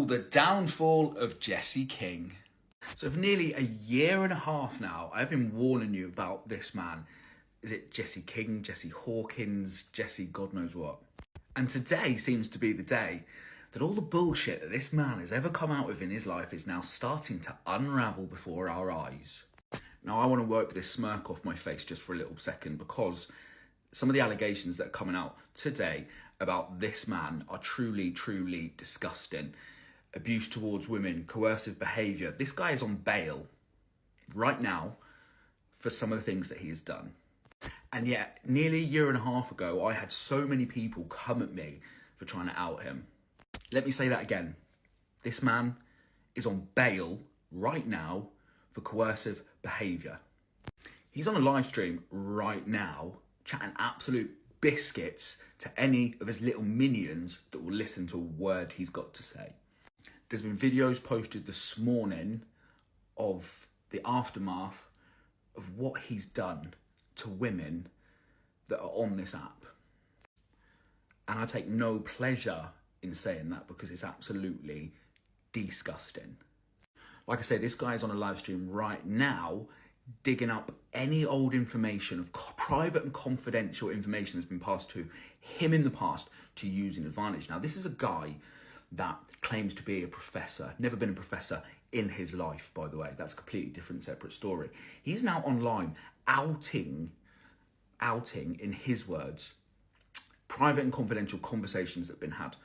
So, the downfall of Jesse King. So for nearly a year and a half now, I've been warning you about this man. Is it Jesse King, Jesse Hawkins, Jesse God knows what? And today seems to be the day that all the bullshit that this man has ever come out with in his life is now starting to unravel before our eyes. Now I want to wipe this smirk off my face just for a little second, because some of the allegations that are coming out today about this man are truly, truly disgusting. Abuse towards women, coercive behaviour. This guy is on bail right now for some of the things that he has done. And yet, nearly a year and a half ago, I had so many people come at me for trying to out him. Let me say that again. This man is on bail right now for coercive behaviour. He's on a live stream right now, chatting absolute biscuits to any of his little minions that will listen to a word he's got to say. There's been videos posted this morning of the aftermath of what he's done to women that are on this app. And I take no pleasure in saying that because it's absolutely disgusting. Like I said, this guy is on a live stream right now digging up any old information of private and confidential information that's been passed to him in the past to use in advantage. Now, this is a guy that claims to be a professor, never been a professor in his life, by the way. That's a completely different, separate story. He's now online outing, in his words, private and confidential conversations that have been had.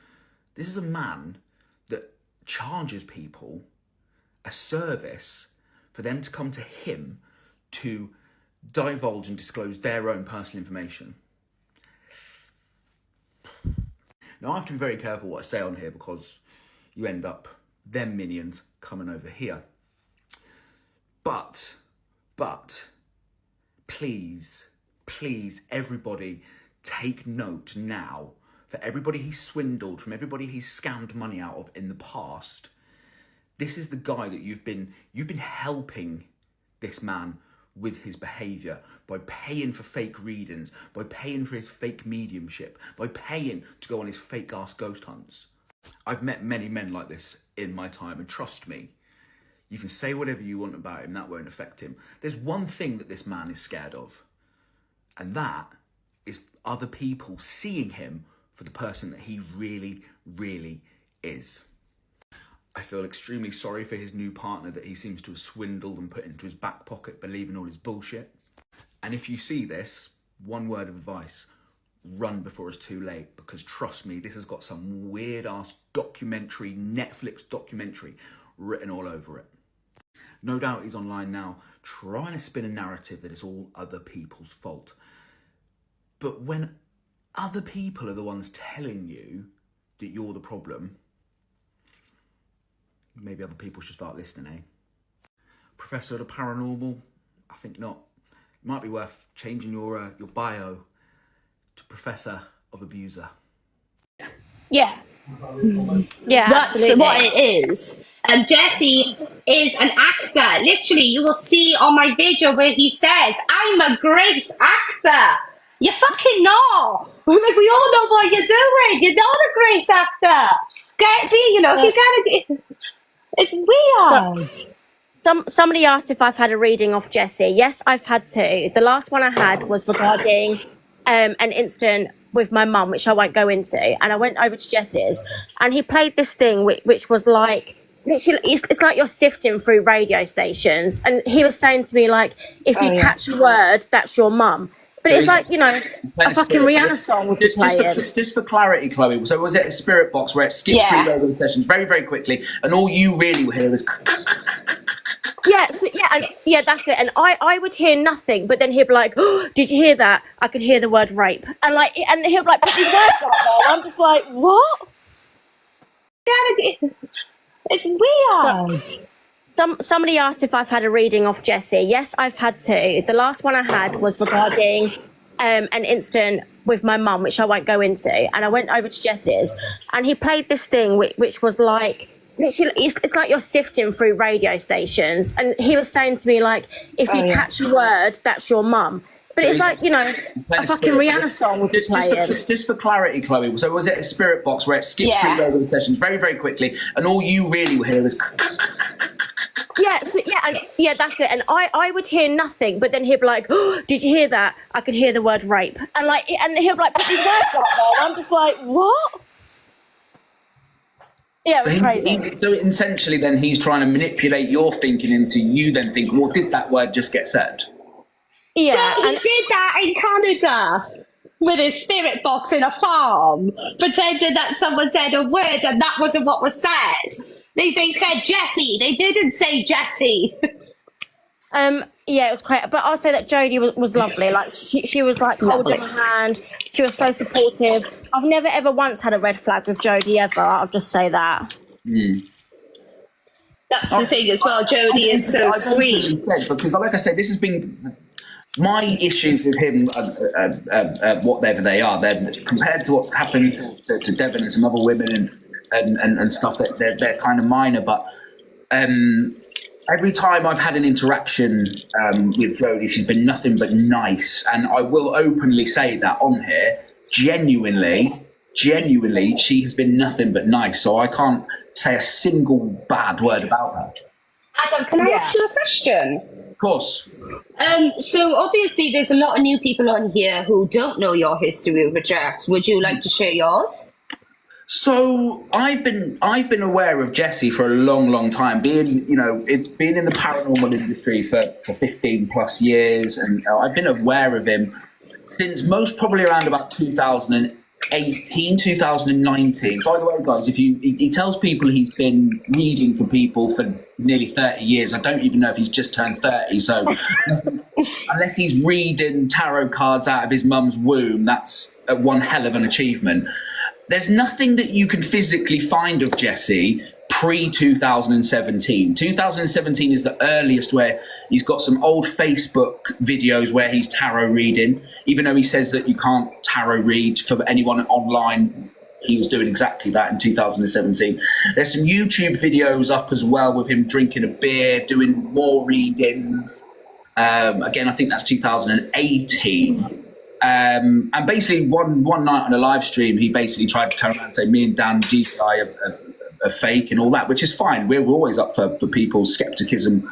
This is a man that charges people a service for them to come to him to divulge and disclose their own personal information. Now, I have to be very careful what I say on here because you end up them minions coming over here. But, please, everybody take note now. For everybody he's swindled, from everybody he's scammed money out of in the past, this is the guy that you've been helping this man with his behaviour by paying for fake readings, by paying for his fake mediumship, by paying to go on his fake ass ghost hunts. I've met many men like this in my time, and trust me, you can say whatever you want about him, that won't affect him. There's one thing that this man is scared of, and that is other people seeing him for the person that he really, really is. I feel extremely sorry for his new partner that he seems to have swindled and put into his back pocket, believing all his bullshit. And if you see this, one word of advice: run before it's too late, because trust me, this has got some weird ass documentary, Netflix documentary written all over it. No doubt he's online now trying to spin a narrative that it's all other people's fault. But when other people are the ones telling you that you're the problem, maybe other people should start listening, eh? Professor of the paranormal? I think not. It might be worth changing your bio to Professor of Abuser. Yeah. Yeah, That's absolutely. what it is. Jesse is an actor. Literally, you will see on my video where he says, "I'm a great actor." You fucking know. Like, we all know what you're doing. You're not a great actor. If you gotta. It's weird. Somebody asked if I've had a reading off Jesse. Yes, I've had two. The last one I had was regarding an incident with my mum, which I won't go into. And I went over to Jesse's, and he played this thing which was like, literally, it's like you're sifting through radio stations. And he was saying to me, like, if you catch a word, that's your mum. But it's like, a fucking Rihanna song would be playing. Just for clarity, Chloe, so was it a spirit box where it skips through radio sessions very, very quickly, and all you really will hear is... That's it. And I would hear nothing, but then he'd be like, "Oh, did you hear that? I could hear the word rape." And he'll be like, put these words out there. I'm just like, what? It's weird. Somebody asked if I've had a reading off Jesse. Yes, I've had two. The last one I had was regarding an incident with my mum, which I won't go into. And I went over to Jesse's, and he played this thing which was like, literally, it's like you're sifting through radio stations. And he was saying to me, like, if you catch a word, that's your mum. But But it's like, you know, a fucking Rihanna song would be playing. Just for clarity, Chloe. So was it a spirit box where it skips through radio sessions very, very quickly, and all you really will hear is... That's it. And I would hear nothing, but then he'd be like, oh, did you hear that? I could hear the word rape. And he'll be like, put these words up there. And I'm just like, what? Yeah, it was crazy. So essentially then he's trying to manipulate your thinking into you then thinking, well, did that word just get said? Yeah. He did that in Canada with his spirit box in a farm, pretending that someone said a word and that wasn't what was said. They said Jessie. They didn't say Jessie. Yeah, it was great. But I'll say that Jodie was lovely. Like she was like holding my hand. She was so supportive. I've never ever once had a red flag with Jodie ever. I'll just say that. That's the thing as well. Jodie is so sweet. Because like I said, this has been my issues with him. Whatever they are, they're compared to what's happened to Devon and some other women and stuff. That they're kind of minor, but. Every time I've had an interaction with Jodie, she's been nothing but nice. And I will openly say that on here, genuinely, she has been nothing but nice. So I can't say a single bad word about her. Adam, can I ask you a question? Of course. So obviously there's a lot of new people on here who don't know your history with Jess. Would you like to share yours? So I've been aware of Jessie for a long time, being in the paranormal industry for 15 plus years, and I've been aware of him since most probably around about 2018, 2019. By the way, guys, he tells people he's been reading for people for nearly 30 years. I don't even know if he's just turned 30. So unless he's reading tarot cards out of his mum's womb, that's one hell of an achievement. There's nothing that you can physically find of Jessie pre-2017. 2017 is the earliest where he's got some old Facebook videos where he's tarot reading, even though he says that you can't tarot read for anyone online. He was doing exactly that in 2017. There's some YouTube videos up as well with him drinking a beer, doing more readings. Again, I think that's 2018. And basically one night on a live stream, he basically tried to come around and say me and Dan GTI are fake and all that, which is fine. We're always up for people's skepticism.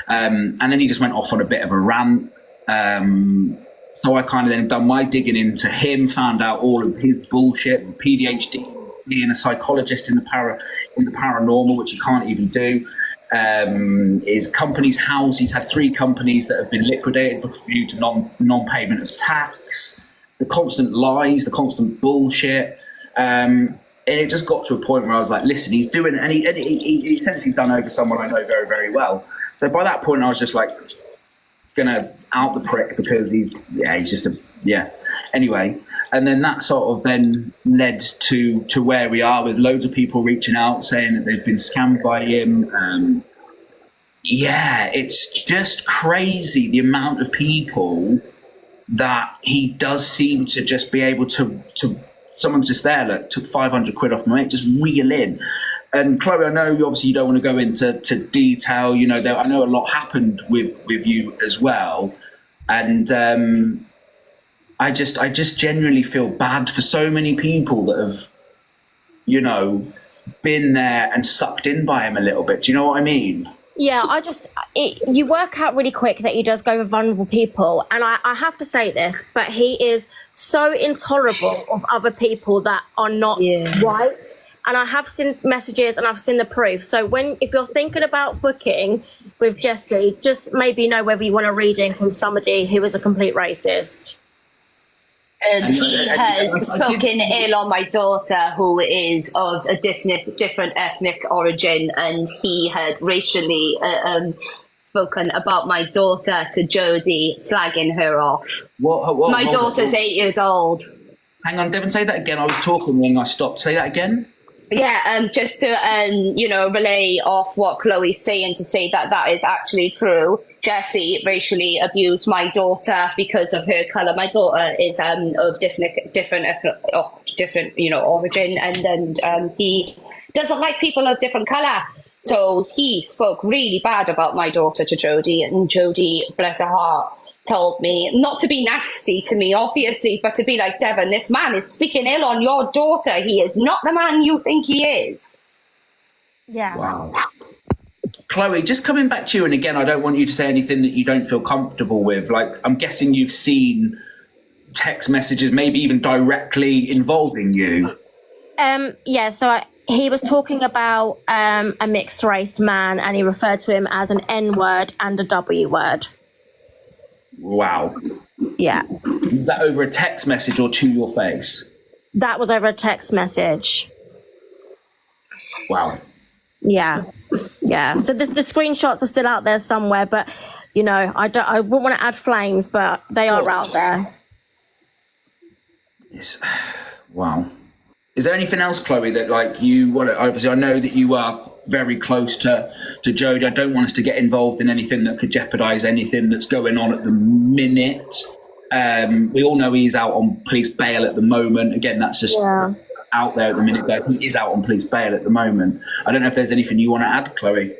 And then he just went off on a bit of a rant. So I kind of then done my digging into him, found out all of his bullshit, PhD, being a psychologist in the paranormal, which you can't even do. His company's house, he's had 3 companies that have been liquidated due to non-payment of tax, the constant lies, the constant bullshit. And it just got to a point where I was like, listen, he's doing, and he essentially done over someone I know very, very well. So by that point, I was just like, gonna out the prick because he's just anyway. And then that sort of then led to where we are, with loads of people reaching out saying that they've been scammed by him. It's just crazy the amount of people that he does seem to just be able to someone's just there, look, took 500 quid off my mate, just reel in. And Chloe, I know obviously you don't want to go into detail, I know a lot happened with you as well. And I just genuinely feel bad for so many people that have, been there and sucked in by him a little bit. Do you know what I mean? Yeah, you work out really quick that he does go with vulnerable people. And I have to say this, but he is so intolerable of other people that are not white. And I have seen messages and I've seen the proof. So if you're thinking about booking with Jessie, just maybe know whether you want a reading from somebody who is a complete racist. He has spoken ill on my daughter, who is of a different ethnic origin, and he had racially spoken about my daughter to Jodie, slagging her off. My daughter's 8 years old. Hang on, Devon, say that again. I was talking when I stopped. Say that again. Yeah, just to relay off what Chloe's saying, to say that is actually true. Jessie racially abused my daughter because of her colour. My daughter is of different origin, and he doesn't like people of different colour. So he spoke really bad about my daughter to Jodie, and Jodie, bless her heart, told me, not to be nasty to me, obviously, but to be like, Devon, this man is speaking ill on your daughter. He is not the man you think he is. Yeah. Wow. Chloe, just coming back to you, and again, I don't want you to say anything that you don't feel comfortable with. Like, I'm guessing you've seen text messages, maybe even directly involving you. Yeah, so he was talking about a mixed race man, and he referred to him as an N word and a W word. Wow. Yeah. Was that over a text message or to your face? That was over a text message. Wow. Yeah. Yeah. So the screenshots are still out there somewhere, but you know, I wouldn't want to add flames, but they are out there. Wow. Is there anything else, Chloe, that like you want to, obviously I know that you are very close to Jodie. I don't want us to get involved in anything that could jeopardize anything that's going on at the minute. We all know he's out on police bail at the moment. Again, that's just out there at the minute, guys. He is out on police bail at the moment. I don't know if there's anything you want to add, Chloe.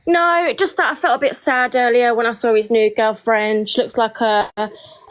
No, just that I felt a bit sad earlier when I saw his new girlfriend. She looks like a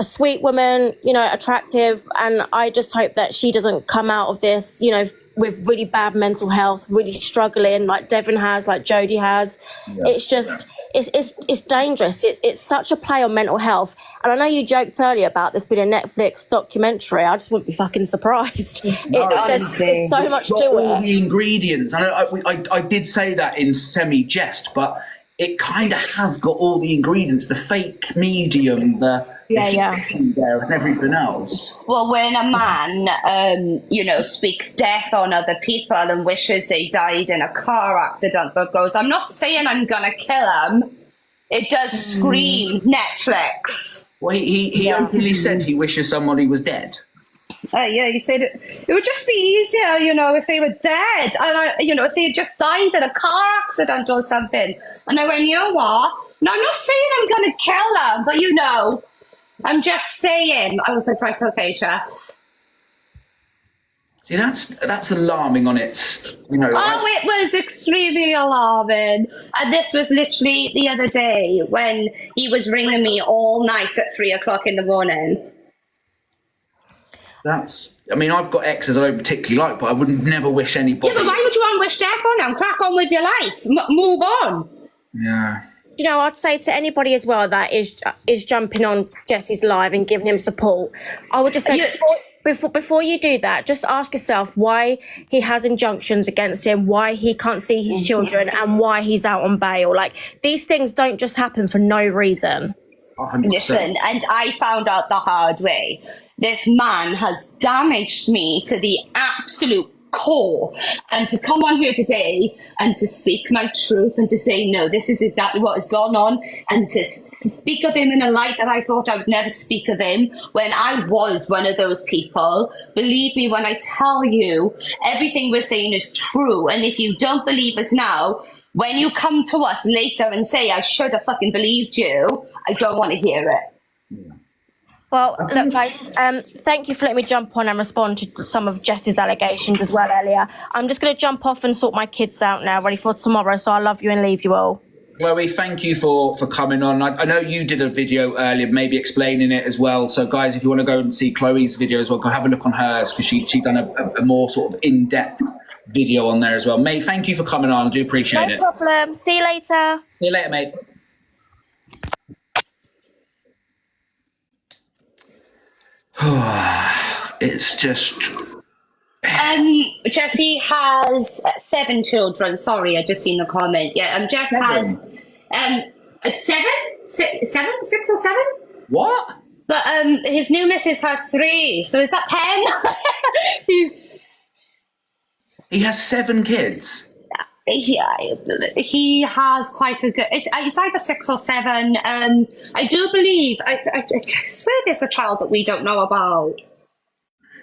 sweet woman, you know, attractive. And I just hope that she doesn't come out of this, you know, with really bad mental health, really struggling like Devon has, like Jodie has. Yeah. It's just, it's dangerous. It's such a play on mental health. And I know you joked earlier about this being a Netflix documentary. I just wouldn't be fucking surprised. There's so much to it. All the ingredients. I did say that in semi-jest, but it kind of has got all the ingredients, the fake medium, the there and everything else. Well, when a man, you know, speaks death on other people and wishes they died in a car accident, but goes, I'm not saying I'm going to kill him. It does scream Netflix. Well, he openly said he wishes somebody was dead. Yeah, he said it would just be easier, you know, if they were dead. And, you know, if they had just died in a car accident or something. And I went, you know what? No, I'm not saying I'm going to kill them, but, you know, I'm just saying. I was like, right, okay, Jess. See, that's alarming on its, you know. It was extremely alarming. And this was literally the other day when he was ringing me all night at 3:00 in the morning. I mean, I've got exes I don't particularly like, but I would never wish anybody. Yeah, but why would you want to wish death on them? Crack on with your life. Move on. Yeah. You know, I'd say to anybody as well that is jumping on Jesse's live and giving him support, I would just say before you do that, just ask yourself why he has injunctions against him, why he can't see his children, and why he's out on bail. Like, these things don't just happen for no reason. 100%. Listen, and I found out the hard way. This man has damaged me to the absolute core. And to come on here today and to speak my truth and to say, no, this is exactly what has gone on, and to speak of him in a light that I thought I would never speak of him when I was one of those people. Believe me when I tell you, everything we're saying is true. And if you don't believe us now, when you come to us later and say, I should have fucking believed you, I don't want to hear it. Yeah. Well, look, guys, thank you for letting me jump on and respond to some of Jess's allegations as well earlier. I'm just going to jump off and sort my kids out now, ready for tomorrow, so I love you and leave you all. Chloe, thank you for coming on. I know you did a video earlier, maybe explaining it as well. So, guys, if you want to go and see Chloe's video as well, go have a look on hers, because she's done a more sort of in-depth video on there as well. Mate, thank you for coming on. I do appreciate it. No problem. See you later. See you later, mate. It's just... Jessie has 7 children. Sorry, I just seen the comment. Yeah, Jess has 6 or 7. What? But his new missus has 3. So is that 10? He has 7 kids. He has quite a good. It's either 6 or 7. I do believe. I swear there's a child that we don't know about.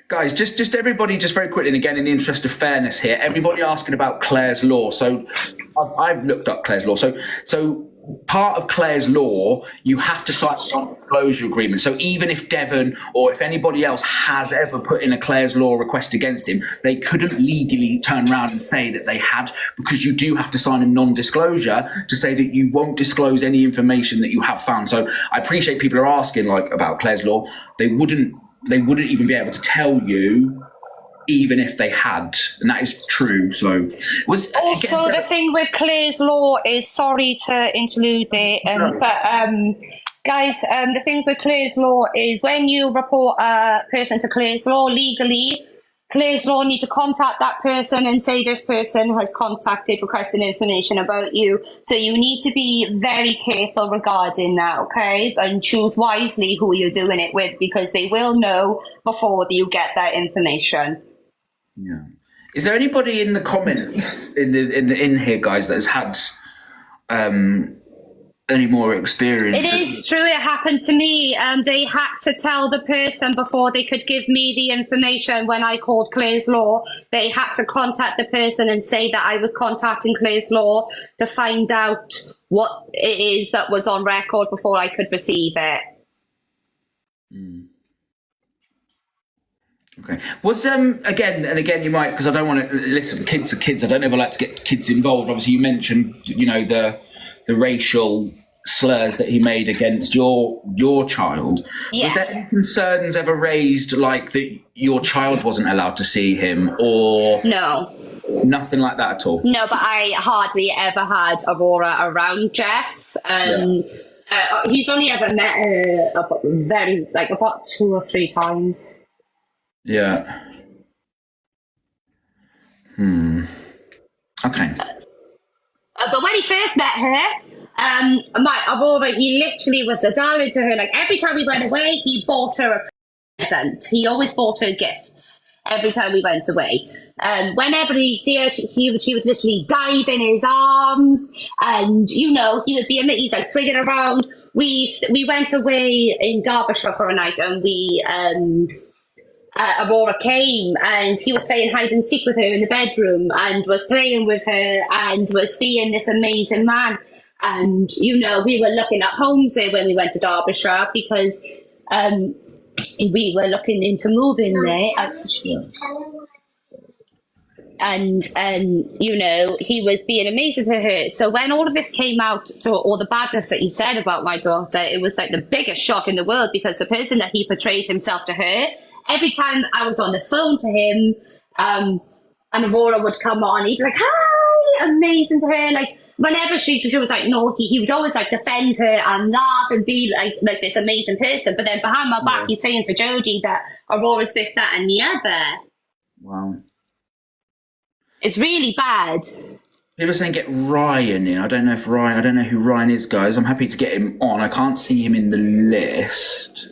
Guys, just everybody, just very quickly, and again, in the interest of fairness here, everybody asking about Clare's law. So I've looked up Clare's law. So part of Clare's law, you have to sign a non-disclosure agreement. So even if Devon or if anybody else has ever put in a Clare's law request against him, they couldn't legally turn around and say that they had, because you do have to sign a non-disclosure to say that you won't disclose any information that you have found. So I appreciate people are asking like about Clare's law. They wouldn't even be able to tell you even if they had, and that is true. So also the thing with Clare's law is, sorry to interlude there, but guys, the thing with Clare's law is when you report a person to Clare's law legally, Clare's law need to contact that person and say this person has contacted requesting information about you. So you need to be very careful regarding that, okay? And choose wisely who you're doing it with, because they will know before you get that information. Yeah. Is there anybody in the comments in here, guys, that has had any more experience? It is true. It happened to me. They had to tell the person before they could give me the information. When I called Clare's Law, they had to contact the person and say that I was contacting Clare's Law to find out what it is that was on record before I could receive it. Mm. Okay. Was again you might, because I don't want to listen. Kids are kids. I don't ever like to get kids involved. Obviously, you mentioned the racial slurs that he made against your child. Yeah. Was there any concerns ever raised, like that your child wasn't allowed to see him, or no? Nothing like that at all. No, but I hardly ever had Aurora around Jess. He's only ever met her about 2 or 3 times. Yeah. Okay. But when he first met her, my Aurora, he literally was a darling to her. Like every time we went away, he bought her a present. He always bought her gifts every time we went away. Whenever he see her, she would literally dive in his arms, and he would be he's like swinging around. We went away in Derbyshire for a night, and Aurora came, and he was playing hide and seek with her in the bedroom and was playing with her and was being this amazing man. And, we were looking at homes there when we went to Derbyshire, because we were looking into moving there. And he was being amazing to her. So when all of this came out, to all the badness that he said about my daughter, it was like the biggest shock in the world, because the person that he portrayed himself to her, every time I was on the phone to him, and Aurora would come on, he'd be like, hi, amazing to her. Like whenever she was like naughty, he would always like defend her and laugh and be like this amazing person. But then behind my back, he's saying to Jodie that Aurora's this, that, and the other. Wow. It's really bad. People are saying get Ryan in. I don't know who Ryan is, guys. I'm happy to get him on. I can't see him in the list.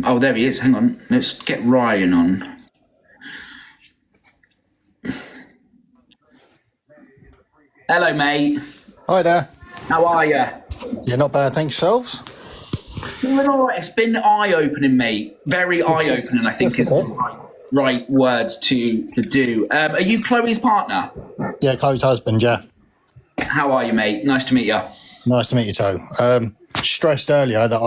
Oh, there he is. Hang on. Let's get Ryan on. Hello, mate. Hi there. How are you? Yeah, not bad. Thanks, yourselves. It's been eye-opening, mate. Very eye-opening, I think is the right word to do. Are you Chloe's partner? Yeah, Chloe's husband, yeah. How are you, mate? Nice to meet you. Nice to meet you too. Stressed earlier that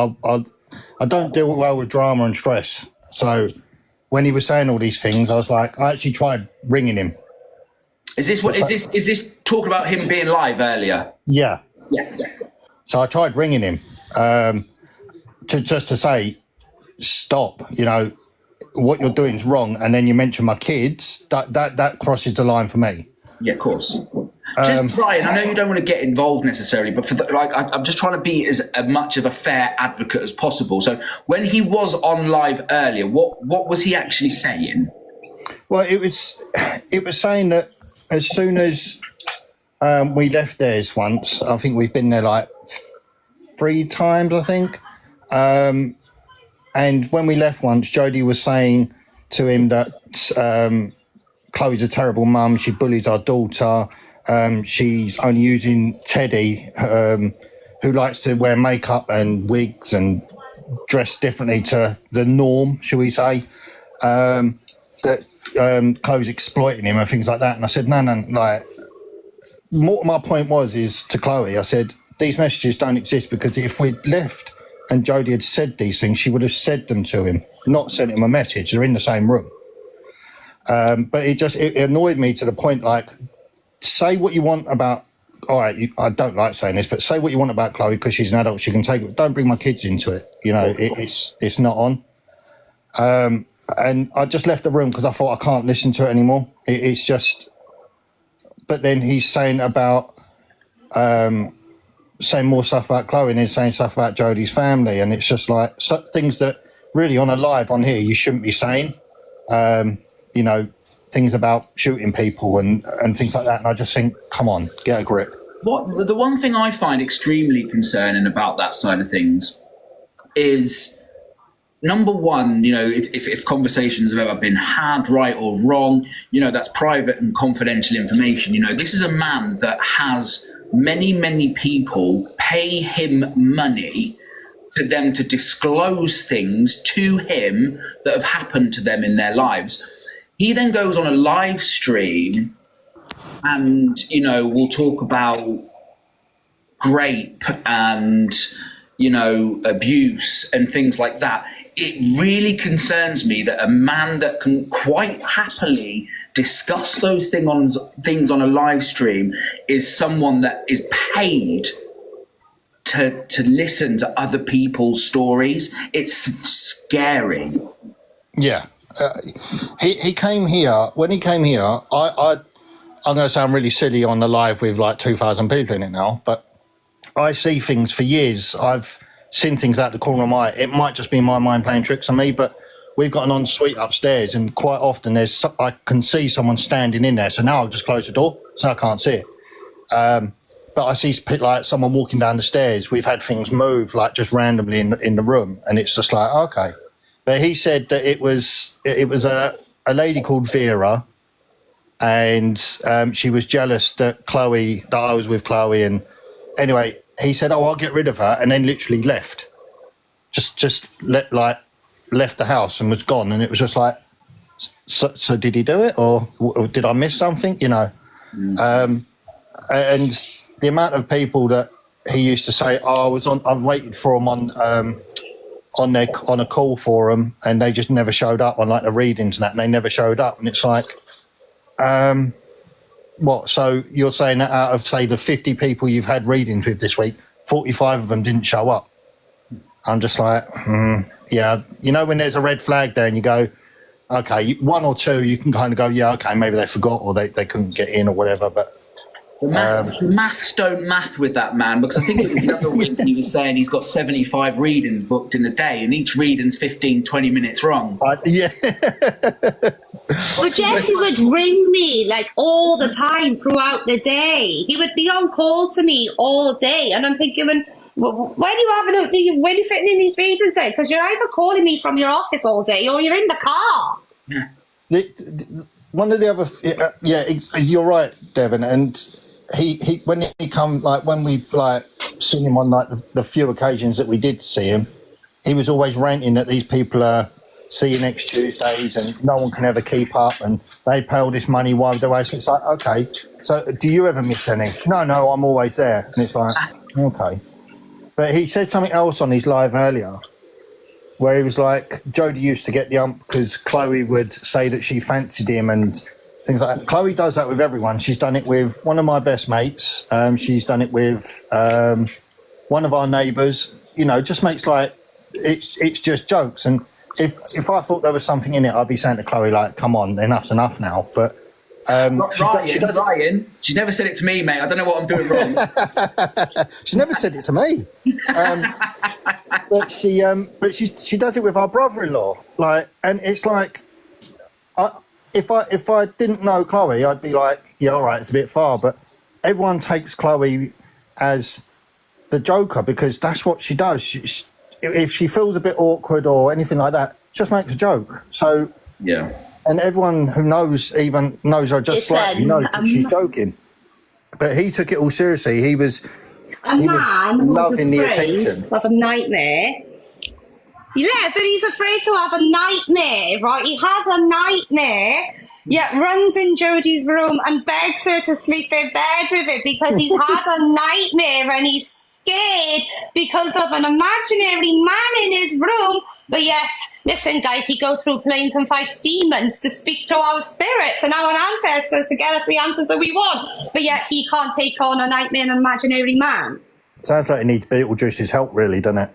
I don't deal well with drama and stress. So when he was saying all these things, I was like, I actually tried ringing him. Is this talk about him being live earlier? Yeah. Yeah. So I tried ringing him to say, stop, what you're doing is wrong. And then you mention my kids, that crosses the line for me. Yeah, of course. Just Brian, I know you don't want to get involved necessarily, but I'm just trying to be as much of a fair advocate as possible. So when he was on live earlier, what was he actually saying? Well, it was saying that as soon as we left theirs once, I think we've been there like 3 times, I think. And when we left once, Jodie was saying to him that Chloe's a terrible mum. She bullies our daughter. She's only using Teddy, who likes to wear makeup and wigs and dress differently to the norm, shall we say. That Chloe's exploiting him and things like that. And I said, no, like, my point is to Chloe, I said, these messages don't exist because if we'd left and Jodie had said these things, she would have said them to him, not sent him a message. They're in the same room. But it annoyed me to the point, like, say what you want about, all right, I don't like saying this, but say what you want about Chloe because she's an adult, she can take it. Don't bring my kids into it. You know, it's not on. And I just left the room because I thought I can't listen to it anymore. It's just, but then he's saying about, saying more stuff about Chloe and then saying stuff about Jodie's family. And it's just like things that really on a live on here, you shouldn't be saying, you know, things about shooting people and things like that. And I just think, come on, get a grip. The one thing I find extremely concerning about that side of things is, number one, you know, if conversations have ever been had, right or wrong, you know, that's private and confidential information. You know, this is a man that has many people pay him money to them to disclose things to him that have happened to them in their lives. He then goes on a live stream and, you know, we'll talk about rape and, you know, abuse and things like that. It really concerns me that a man that can quite happily discuss those things on a live stream is someone that is paid to listen to other people's stories. It's scary. Yeah. He came here. When he came here, I'm going to sound really silly on the live with like 2,000 people in it now, but I see things for years. I've seen things out the corner of my eye. It might just be my mind playing tricks on me, but we've got an ensuite upstairs, and quite often I can see someone standing in there. So now I'll just close the door, so I can't see it. But I see like someone walking down the stairs. We've had things move like just randomly in the room, and it's just like, okay. But he said that it was a lady called Vera, and she was jealous that I was with Chloe, and anyway, he said, "Oh, I'll get rid of her," and then literally left. Just left the house and was gone, and it was just like, so did he do it, or did I miss something? You know, and the amount of people that he used to say, "Oh, I waited for him on a call for them, and they just never showed up on like the readings and that, and they never showed up," and it's like, what? So you're saying that out of say the 50 people you've had readings with this week, 45 of them didn't show up? I'm just like, yeah. You know, when there's a red flag there and you go, okay, one or two, you can kind of go, yeah, okay, maybe they forgot or they couldn't get in or whatever. But the maths don't math with that man, because I think it was the other week he was saying he's got 75 readings booked in a day, and each reading's 15-20 minutes wrong. Yeah. But Jesse would ring me like all the time throughout the day. He would be on call to me all day, and I'm thinking, when are you fitting in these readings then? Because you're either calling me from your office all day or you're in the car. Yeah. One of the other, you're right, Devon, and he when he come, like when we've like seen him on like the few occasions that we did see him, he was always ranting that these people are see you next Tuesdays and no one can ever keep up and they pay all this money while they're away. So it's like, okay, so do you ever miss any? No, I'm always there. And it's like, okay. But he said something else on his live earlier where he was like, Jodie used to get the ump because Chloe would say that she fancied him and things like that. Chloe does that with everyone. She's done it with one of my best mates. She's done it with one of our neighbours. You know, just makes like, it's just jokes. And if I thought there was something in it, I'd be saying to Chloe, like, come on, enough's enough now. But Ryan, she never said it to me, mate. I don't know what I'm doing wrong. She never said it to me. But she does it with our brother-in-law. Like, and it's like, if I didn't know Chloe, I'd be like, yeah, all right, it's a bit far. But everyone takes Chloe as the joker because that's what she does. If she feels a bit awkward or anything like that, just makes a joke. So yeah. And everyone who knows her just slightly knows that she's joking. But he took it all seriously. He was loving the attention. Of a nightmare Yeah, but he's afraid to have a nightmare, right? He has a nightmare, yet runs in Jodie's room and begs her to sleep in bed with it because he's had a nightmare and he's scared because of an imaginary man in his room. But yet, listen, guys, he goes through planes and fights demons to speak to our spirits and our ancestors to get us the answers that we want. But yet, he can't take on a nightmare and an imaginary man. Sounds like it needs Beetlejuice's help, really, doesn't it?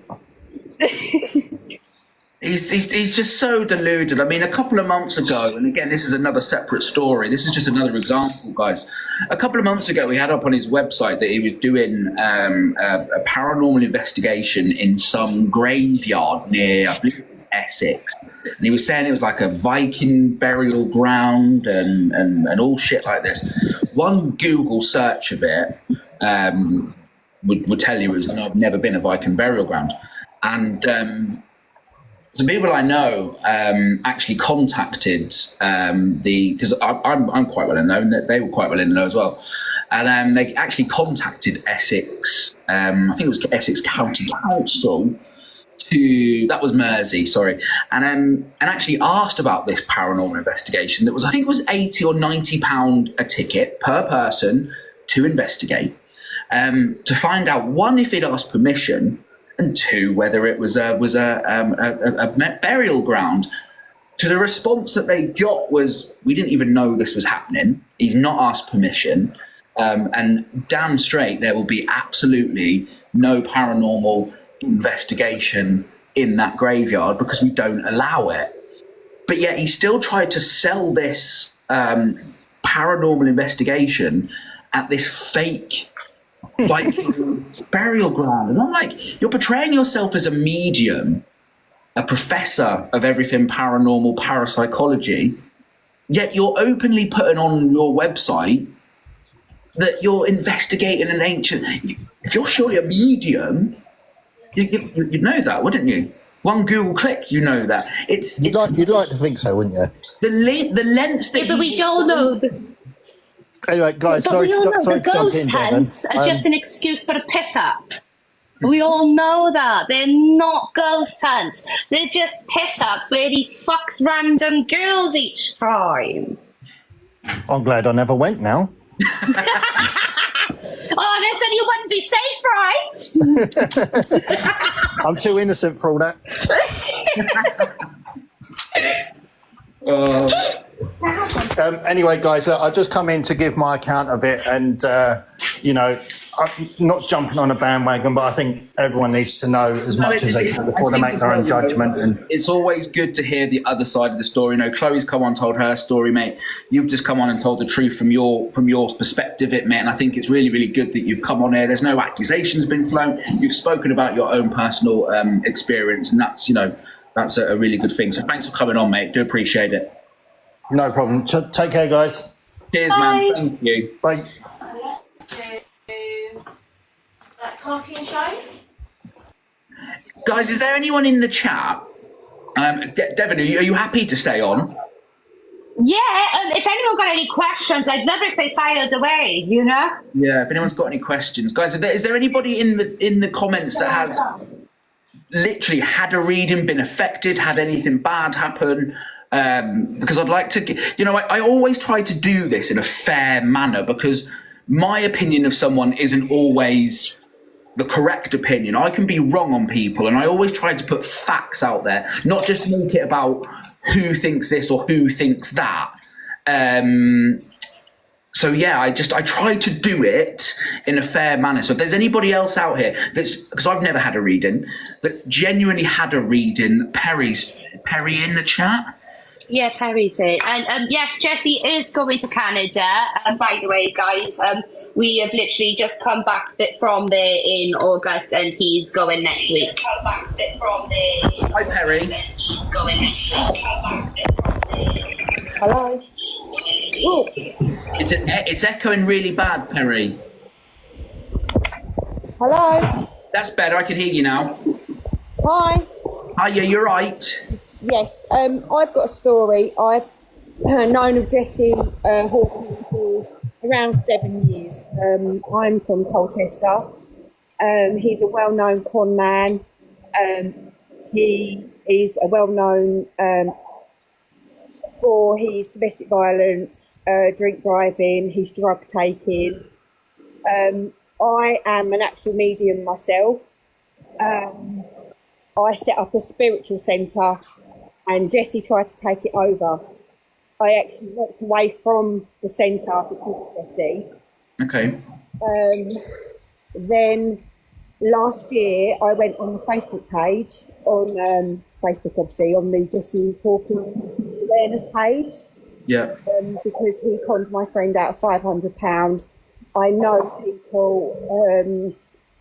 He's just so deluded. I mean, a couple of months ago, and again, this is another separate story. This is just another example, guys. A couple of months ago, we had up on his website that he was doing a paranormal investigation in some graveyard near, I believe it was Essex. And he was saying it was like a Viking burial ground and all shit like this. One Google search of it would tell you I've never been a Viking burial ground. And some people I know actually contacted because I'm quite well in know, and they were quite well in know as well. And they actually contacted Essex, I think it was Essex County Council, that was Mersey, sorry, and actually asked about this paranormal investigation that was, I think it was £80 or £90 a ticket per person to investigate, to find out, one, if he'd asked permission, and two, whether it was a burial ground. To the response that they got was, we didn't even know this was happening. He's not asked permission. And damn straight, there will be absolutely no paranormal investigation in that graveyard because we don't allow it. But yet he still tried to sell this paranormal investigation at this fake Viking burial ground. And I'm like, you're portraying yourself as a medium, a professor of everything paranormal, parapsychology, yet you're openly putting on your website that you're investigating an ancient... If you're surely a medium, you'd know that, wouldn't you? One Google click, you know that. You'd like to think so, wouldn't you? The lengths that... Yeah, but we don't know... Anyway, guys, but sorry we all know to the ghost hunts are just an excuse for a piss up. We all know that. They're not ghost hunts. They're just piss ups where he fucks random girls each time. I'm glad I never went now. Oh, listen, you wouldn't be safe, right? I'm too innocent for all that. Anyway, guys, look, I've just come in to give my account of it, and I'm not jumping on a bandwagon, but I think everyone needs to know as much as they can before they make their own judgment. And it's always good to hear the other side of the story. Chloe's come on and told her story, mate. You've just come on and told the truth from your perspective, mate. And I think it's really, really good that you've come on here. There's no accusations been flown. You've spoken about your own personal experience, and that's a really good thing. So thanks for coming on, mate. Do appreciate it. No problem. Take care, guys. Cheers, man. Thank you. Bye. Cartoon shows? Guys, is there anyone in the chat? Devon, are you happy to stay on? Yeah, if anyone got any questions, I'd love if they filed away, you know? Yeah, if anyone's got any questions. Guys, is there anybody in the comments that has literally had a reading, been affected, had anything bad happen? Because I'd like to, I always try to do this in a fair manner because my opinion of someone isn't always the correct opinion. I can be wrong on people, and I always try to put facts out there, not just make it about who thinks this or who thinks that. So yeah, I try to do it in a fair manner. So if there's anybody else out here because I've never had a reading, that's genuinely had a reading, Perry in the chat. Yeah, Perry's it. And yes, Jesse is going to Canada. By the way, guys, we have literally just come back from there in August, and he's going next week. Hi, Perry. He's going next week. Hello. Ooh. It's echoing really bad, Perry. Hello. That's better. I can hear you now. Hi. Hiya, you're right. Yes, I've got a story. I've known of Jesse Hawkins for around 7 years. I'm from Colchester. He's a well-known con man. He is a well-known for his domestic violence, drink driving, his drug taking. I am an actual medium myself. I set up a spiritual centre and Jessie tried to take it over. I actually walked away from the centre because of Jessie. Okay. Then last year I went on the Facebook page, on Facebook obviously, on the Jessie Hawkins awareness page. Yeah. Because he conned my friend out of £500. I know people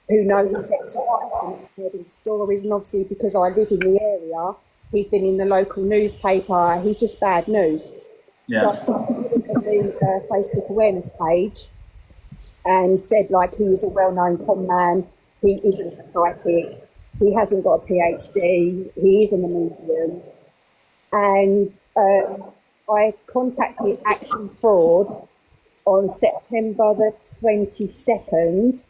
who know his ex-wife and heard his stories, and obviously because I live in the area, he's been in the local newspaper. He's just bad news. Yeah. So I looked at the Facebook awareness page and said, like, he is a well-known con man. He isn't a psychic. He hasn't got a PhD. He isn't a medium. And I contacted Action Fraud on September the 22nd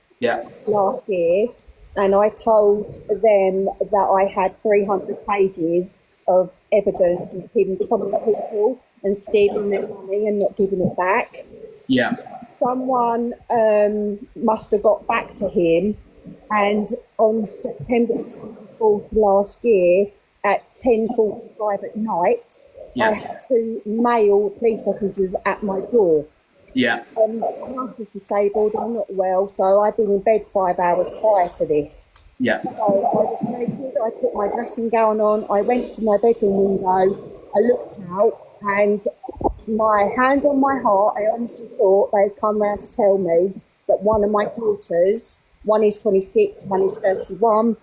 last year, and I told them that I had 300 pages of evidence of him conning people and stealing their money and not giving it back. Yeah. Someone must have got back to him, and on September 24th last year at 10:45 at night, I had to mail police officers at my door. Yeah. My husband's disabled, I'm not well, so I've been in bed 5 hours prior to this. Yeah. So I was naked, I put my dressing gown on, I went to my bedroom window, I looked out, and my hand on my heart, I honestly thought they'd come round to tell me that one of my daughters, one is 26, one is 31,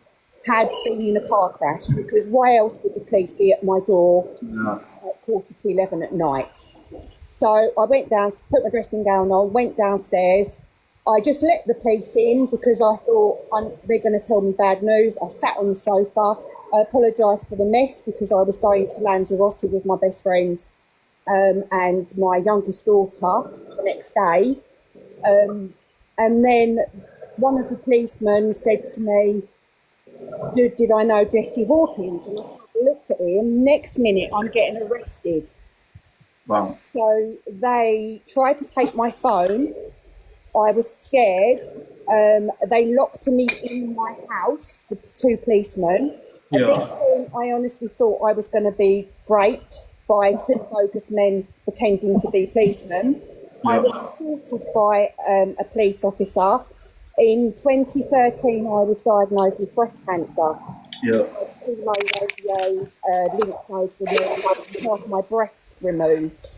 had been in a car crash, because why else would the police be at my door at 10:45 at night? So I went down, put my dressing gown on, went downstairs. I just let the police in because I thought they're going to tell me bad news. I sat on the sofa. I apologised for the mess because I was going to Lanzarote with my best friend and my youngest daughter the next day. And then one of the policemen said to me, did I know Jessie Hawkins? And I looked at him. Next minute, I'm getting arrested. Wow. So they tried to take my phone. I was scared. They locked me in my house, the two policemen. At this point, I honestly thought I was going to be raped by two bogus men pretending to be policemen. I was assaulted by a police officer. In 2013, I was diagnosed with breast cancer. Yeah. Chemo, radio, lymph nodes removed, half my breast removed.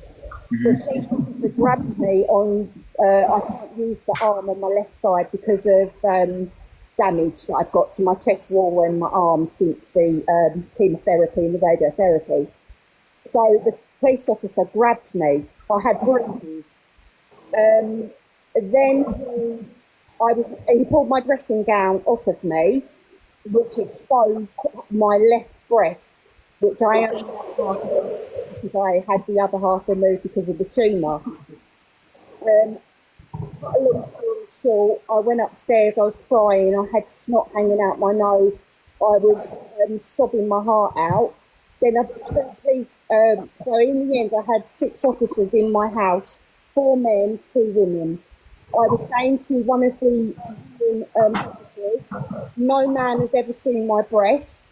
The police officer grabbed me on, I can't use the arm on my left side because of damage that I've got to my chest wall and my arm since the chemotherapy and the radiotherapy. So the police officer grabbed me. I had bruises. Then he pulled my dressing gown off of me, which exposed my left breast, which I only had because I had the other half removed because of the tumour. A long story short, I went upstairs, I was crying, I had snot hanging out my nose, I was sobbing my heart out. Then I two police, so in the end I had 6 officers in my house, 4 men, 2 women. I was saying to one of the officers, no man has ever seen my breast.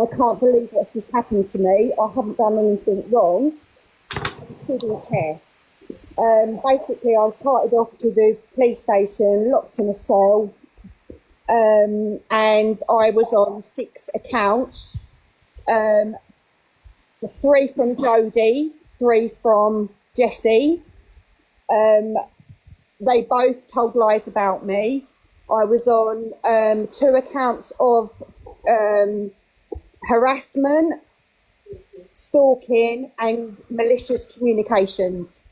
I can't believe what's just happened to me. I haven't done anything wrong. I couldn't care. Basically, I was carted off to the police station, locked in a cell, and I was on 6 accounts. 3 from Jodie, 3 from Jessie. They both told lies about me. I was on 2 accounts of harassment, stalking and malicious communications.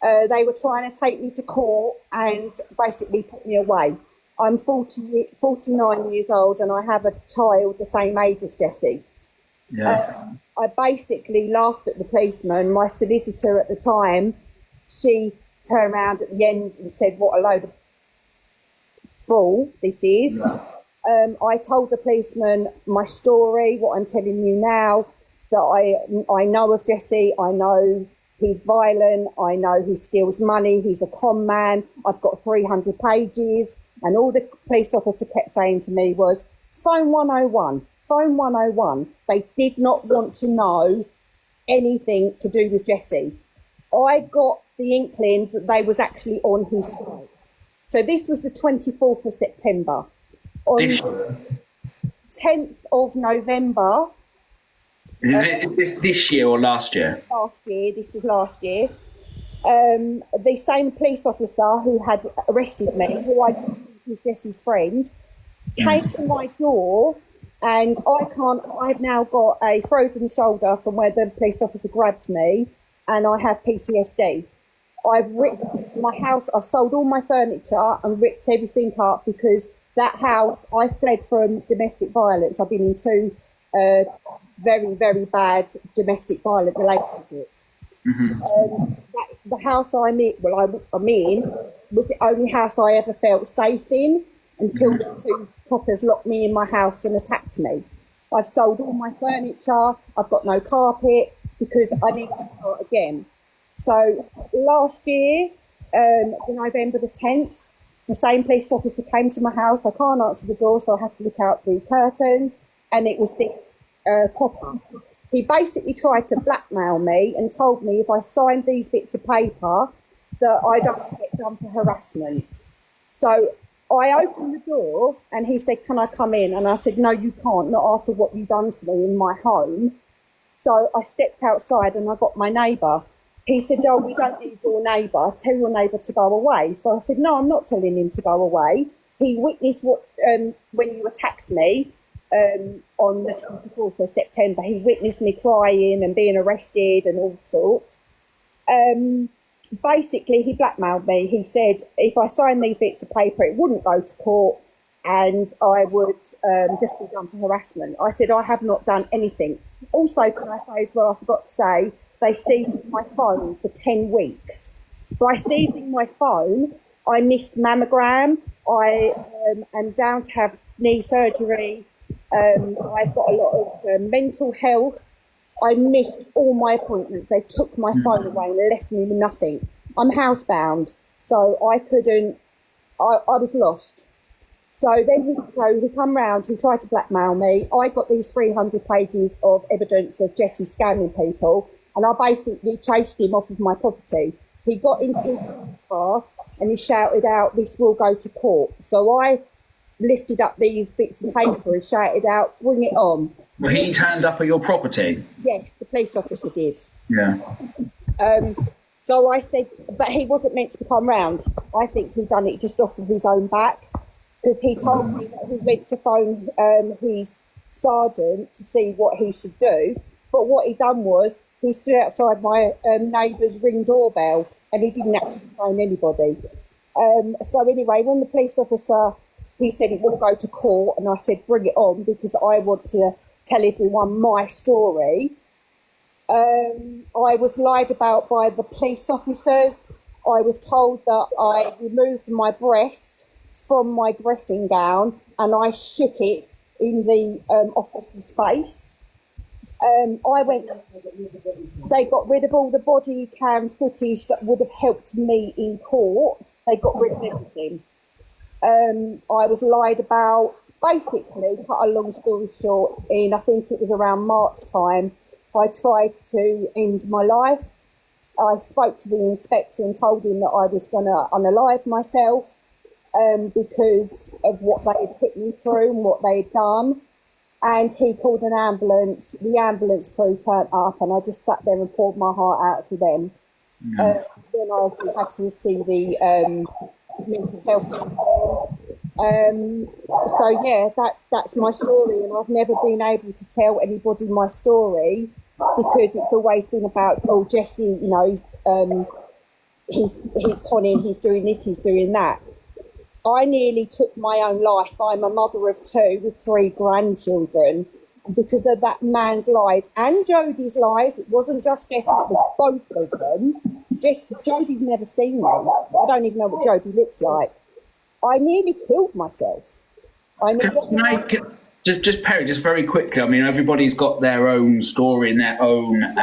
They were trying to take me to court and basically put me away. I'm 49 years old and I have a child the same age as Jessie. Yeah. I basically laughed at the policeman. My solicitor at the time, she turned around at the end and said, what a load of bull this is. I told the policeman my story, what I'm telling you now, that I know of Jesse. I know he's violent. I know he steals money. He's a con man. I've got 300 pages. And all the police officer kept saying to me was, phone 101, phone 101. They did not want to know anything to do with Jesse. I got the inkling that they was actually on his side. So this was the 24th of September. On the 10th of November. Is this year or last year? Last year, this was last year. The same police officer who had arrested me, who I thought was Jesse's friend, came to my door, and I've now got a frozen shoulder from where the police officer grabbed me, and I have PTSD. I've ripped my house, I've sold all my furniture and ripped everything up because that house, I fled from domestic violence. I've been in two very, very bad domestic violent relationships. The house I'm in was the only house I ever felt safe in until the two coppers locked me in my house and attacked me. I've sold all my furniture. I've got no carpet because I need to start again. So last year, November the 10th, the same police officer came to my house. I can't answer the door, so I have to look out the curtains. And it was this copper. He basically tried to blackmail me and told me if I signed these bits of paper that I don't get done for harassment. So I opened the door and he said, can I come in? And I said, no, you can't, not after what you've done to me in my home. So I stepped outside and I got my neighbour. He said, oh, we don't need your neighbour. Tell your neighbour to go away. So I said, no, I'm not telling him to go away. He witnessed what when you attacked me on the 24th of September. He witnessed me crying and being arrested and all sorts. Basically, he blackmailed me. He said if I signed these bits of paper, it wouldn't go to court and I would just be done for harassment. I said, I have not done anything. Also, can I say as well, I forgot to say, they seized my phone for 10 weeks. By seizing my phone, I missed mammogram. I am down to have knee surgery. I've got a lot of mental health. I missed all my appointments. They took my phone away and left me with nothing. I'm housebound, so I couldn't, I was lost. So then he come round, he tried to blackmail me. I got these 300 pages of evidence of Jesse scamming people, and I basically chased him off of my property. He got into his car and he shouted out, this will go to court. So I lifted up these bits of paper and shouted out, bring it on. Well, he turned up at your property? Yes, the police officer did. Yeah. So I said, but he wasn't meant to come round. I think he done it just off of his own back, because he told me that he went to phone his sergeant to see what he should do. But what he done was, he stood outside my neighbour's Ring doorbell and he didn't actually phone anybody. So anyway, when the police officer, he said it will go to court, and I said, bring it on, because I want to tell everyone my story. I was lied about by the police officers. I was told that I removed my breast from my dressing gown and I shook it in the officer's face. They got rid of all the body cam footage that would have helped me in court. They got rid of everything. I was lied about. Basically, cut a long story short, I think it was around March time, I tried to end my life. I spoke to the inspector and told him that I was going to unalive myself because of what they had put me through and what they had done. And he called an ambulance. The ambulance crew turned up and I just sat there and poured my heart out for them. Then I obviously had to see the mental health team. So yeah, that's my story, and I've never been able to tell anybody my story because it's always been about, oh, Jesse, you know, he's conning, he's doing this, he's doing that. I nearly took my own life. I'm a mother of two with 3 grandchildren because of that man's lies and Jodie's lies. It wasn't just Jesse, it was both of them. Jodie's never seen me. I don't even know what Jodie looks like. I nearly killed myself. I need Just Perry, just very quickly. I mean, everybody's got their own story and their own,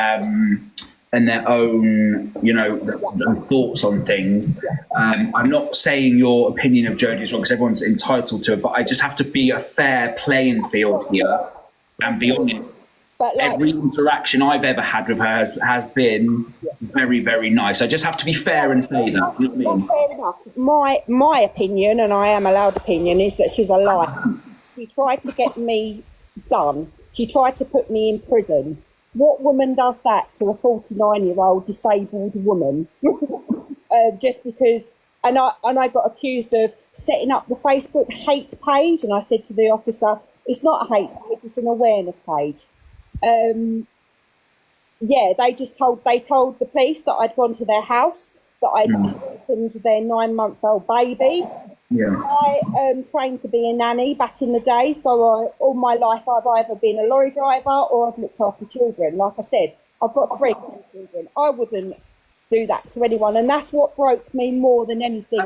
thoughts on things. I'm not saying your opinion of Jodie is wrong because everyone's entitled to it, but I just have to be a fair playing field here and be honest. But every interaction I've ever had with her has been very, very nice. I just have to be fair and say that. You know what I mean? That's fair enough. My opinion, and I am allowed opinion, is that she's a liar. She tried to get me done. She tried to put me in prison. What woman does that to a 49-year-old disabled woman? Just because, and I got accused of setting up the Facebook hate page, and I said to the officer, it's not a hate page, it's an awareness page. They told the police that I'd gone to their house, that I'd threatened their 9-month-old baby. Yeah. I trained to be a nanny back in the day, so all my life I've either been a lorry driver or I've looked after children. Like I said, I've got 3 children. I wouldn't do that to anyone, and that's what broke me more than anything.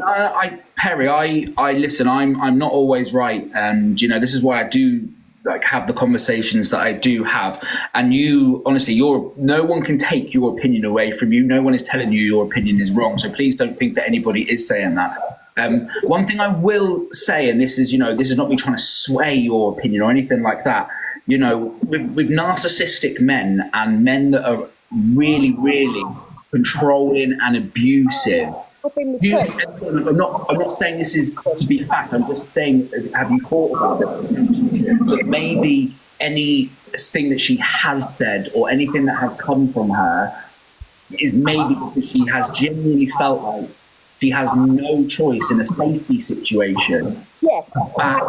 Perry, I listen. I'm not always right, and this is why I do have the conversations that I do have. And you, honestly, no one can take your opinion away from you. No one is telling you your opinion is wrong. So please don't think that anybody is saying that. One thing I will say, and this is not me trying to sway your opinion or anything like that. With narcissistic men and men that are really, really controlling and abusive. I'm not saying this is to be fact. I'm just saying, have you thought about it? That maybe anything that she has said or anything that has come from her is maybe because she has genuinely felt like she has no choice in a safety situation to back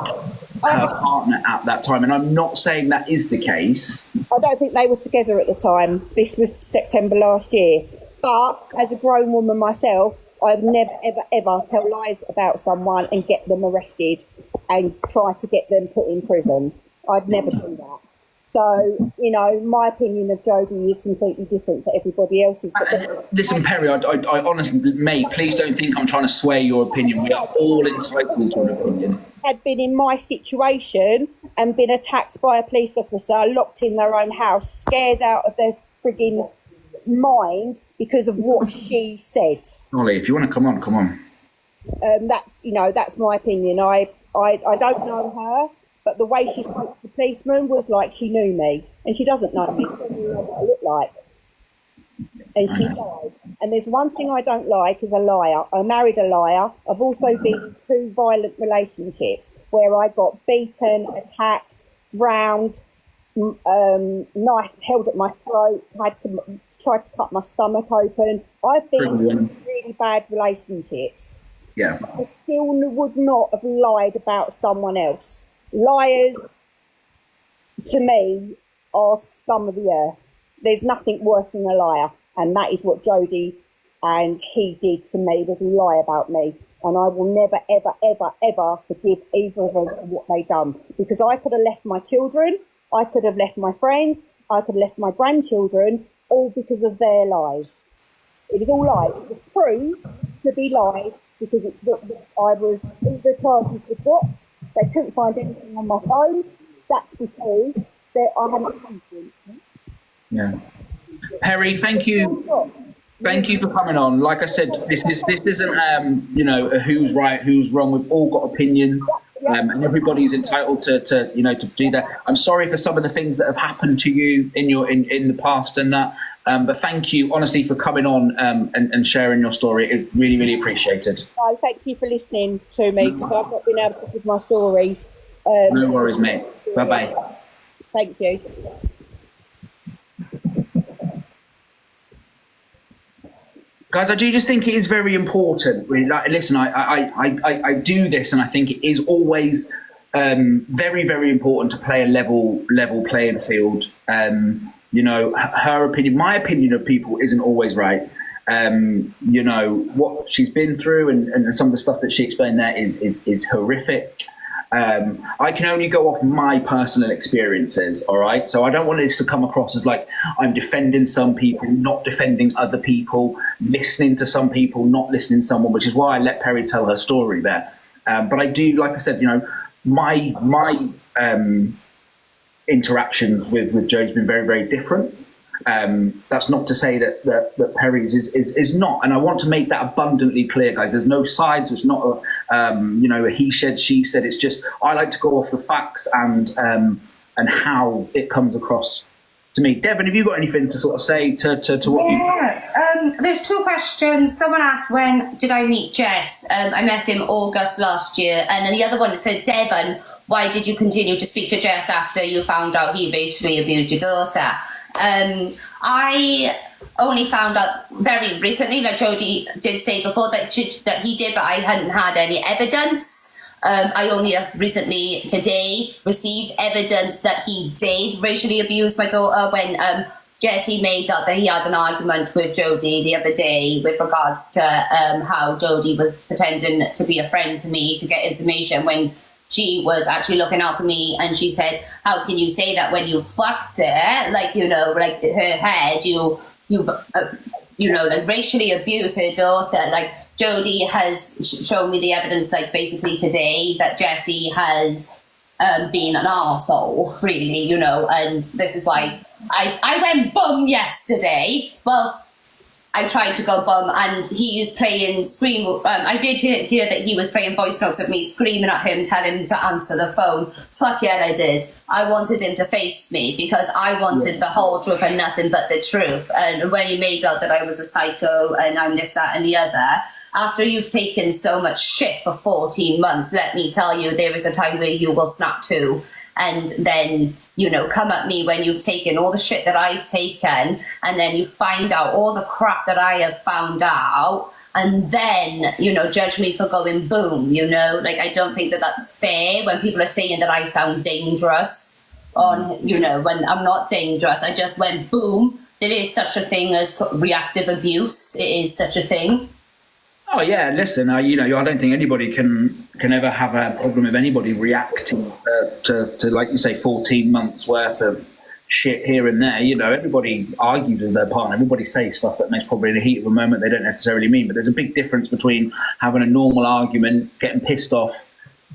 her partner at that time. And I'm not saying that is the case. I don't think they were together at the time. This was September last year. But as a grown woman myself, I'd never, ever, ever tell lies about someone and get them arrested and try to get them put in prison. I'd never do that. So, my opinion of Jodie is completely different to everybody else's. Listen, Perry, I honestly, mate, please don't think I'm trying to sway your opinion. We are all entitled to an opinion. Had been in my situation and been attacked by a police officer, locked in their own house, scared out of their frigging mind because of what she said. Dolly, if you want to come on. That's my opinion. I don't know her, but the way she spoke to the policeman was like she knew me, and she doesn't know me. She doesn't know what I look like. And she died. And there's one thing I don't like is a liar. I married a liar. I've also been in 2 violent relationships where I got beaten, attacked, drowned, knife held at my throat, tried to cut my stomach open. I've been in really bad relationships. Yeah. I still would not have lied about someone else. Liars, to me, are scum of the earth. There's nothing worse than a liar. And that is what Jodie and he did to me, was lie about me. And I will never, ever, ever, ever forgive either of them for what they done. Because I could have left my children, I could have left my friends, I could have left my grandchildren, all because of their lies. It was all lies. It was proved to be lies because all the charges were dropped. They couldn't find anything on my phone. That's because I hadn't come to it. Yeah. Perry, thank you. Thank you for coming on. Like I said, this isn't a who's right, who's wrong. We've all got opinions, and everybody's entitled to do that. I'm sorry for some of the things that have happened to you in the past and that. But thank you, honestly, for coming on and sharing your story. It's really, really appreciated. No, thank you for listening to me, because I've not been able to give my story. No worries, mate. Bye-bye. Thank you. Guys, I do just think it is very important. Listen, I do this, and I think it is always very, very important to play a level playing field. Her opinion, my opinion of people isn't always right. What she's been through and some of the stuff that she explained there is horrific. I can only go off my personal experiences, all right? So I don't want this to come across as like I'm defending some people, not defending other people, listening to some people, not listening to someone, which is why I let Perry tell her story there. But I do, like I said, my interactions with Joe's been very, very different. That's not to say that Perry's is not, and I want to make that abundantly clear, guys. There's no sides. It's not a he said, she said. It's just I like to go off the facts and how it comes across to me. Devon, have you got anything to sort of say to what you? Yeah, there's two questions. Someone asked, when did I meet Jess? I met him August last year. And then the other one said, Devon, why did you continue to speak to Jess after you found out he basically abused your daughter? I only found out very recently, like Jodie did say before, that he did, but I hadn't had any evidence. I only have recently today received evidence that he did racially abuse my daughter when Jesse made out that he had an argument with Jodie the other day with regards to how Jodie was pretending to be a friend to me to get information when she was actually looking out for me. And she said, how can you say that when you fucked her? Like, you know, like her head, you know, like racially abuse her daughter. Like, Jodie has shown me the evidence, like basically today, that Jesse has been an arsehole, really, you know, and this is why I went bum yesterday. Well, I tried to go bum, and he is playing I did hear that he was playing voice notes of me screaming at him, telling him to answer the phone. Fuck yeah, I did. I wanted him to face me because I wanted the whole truth and nothing but the truth. And when he made out that I was a psycho and I'm this, that, and the other, after you've taken so much shit for 14 months, let me tell you, there is a time where you will snap too. And then, you know, come at me when you've taken all the shit that I've taken, and then you find out all the crap that I have found out, and then, you know, judge me for going boom, you know? Like, I don't think that that's fair when people are saying that I sound dangerous on, you know, when I'm not dangerous. I just went boom. There is such a thing as reactive abuse. It is such a thing. Oh yeah, listen, you know, I don't think anybody can ever have a problem with anybody reacting to like you say, 14 months worth of shit here and there. You know, everybody argues with their partner. Everybody says stuff that makes probably in the heat of a moment they don't necessarily mean. But there's a big difference between having a normal argument, getting pissed off,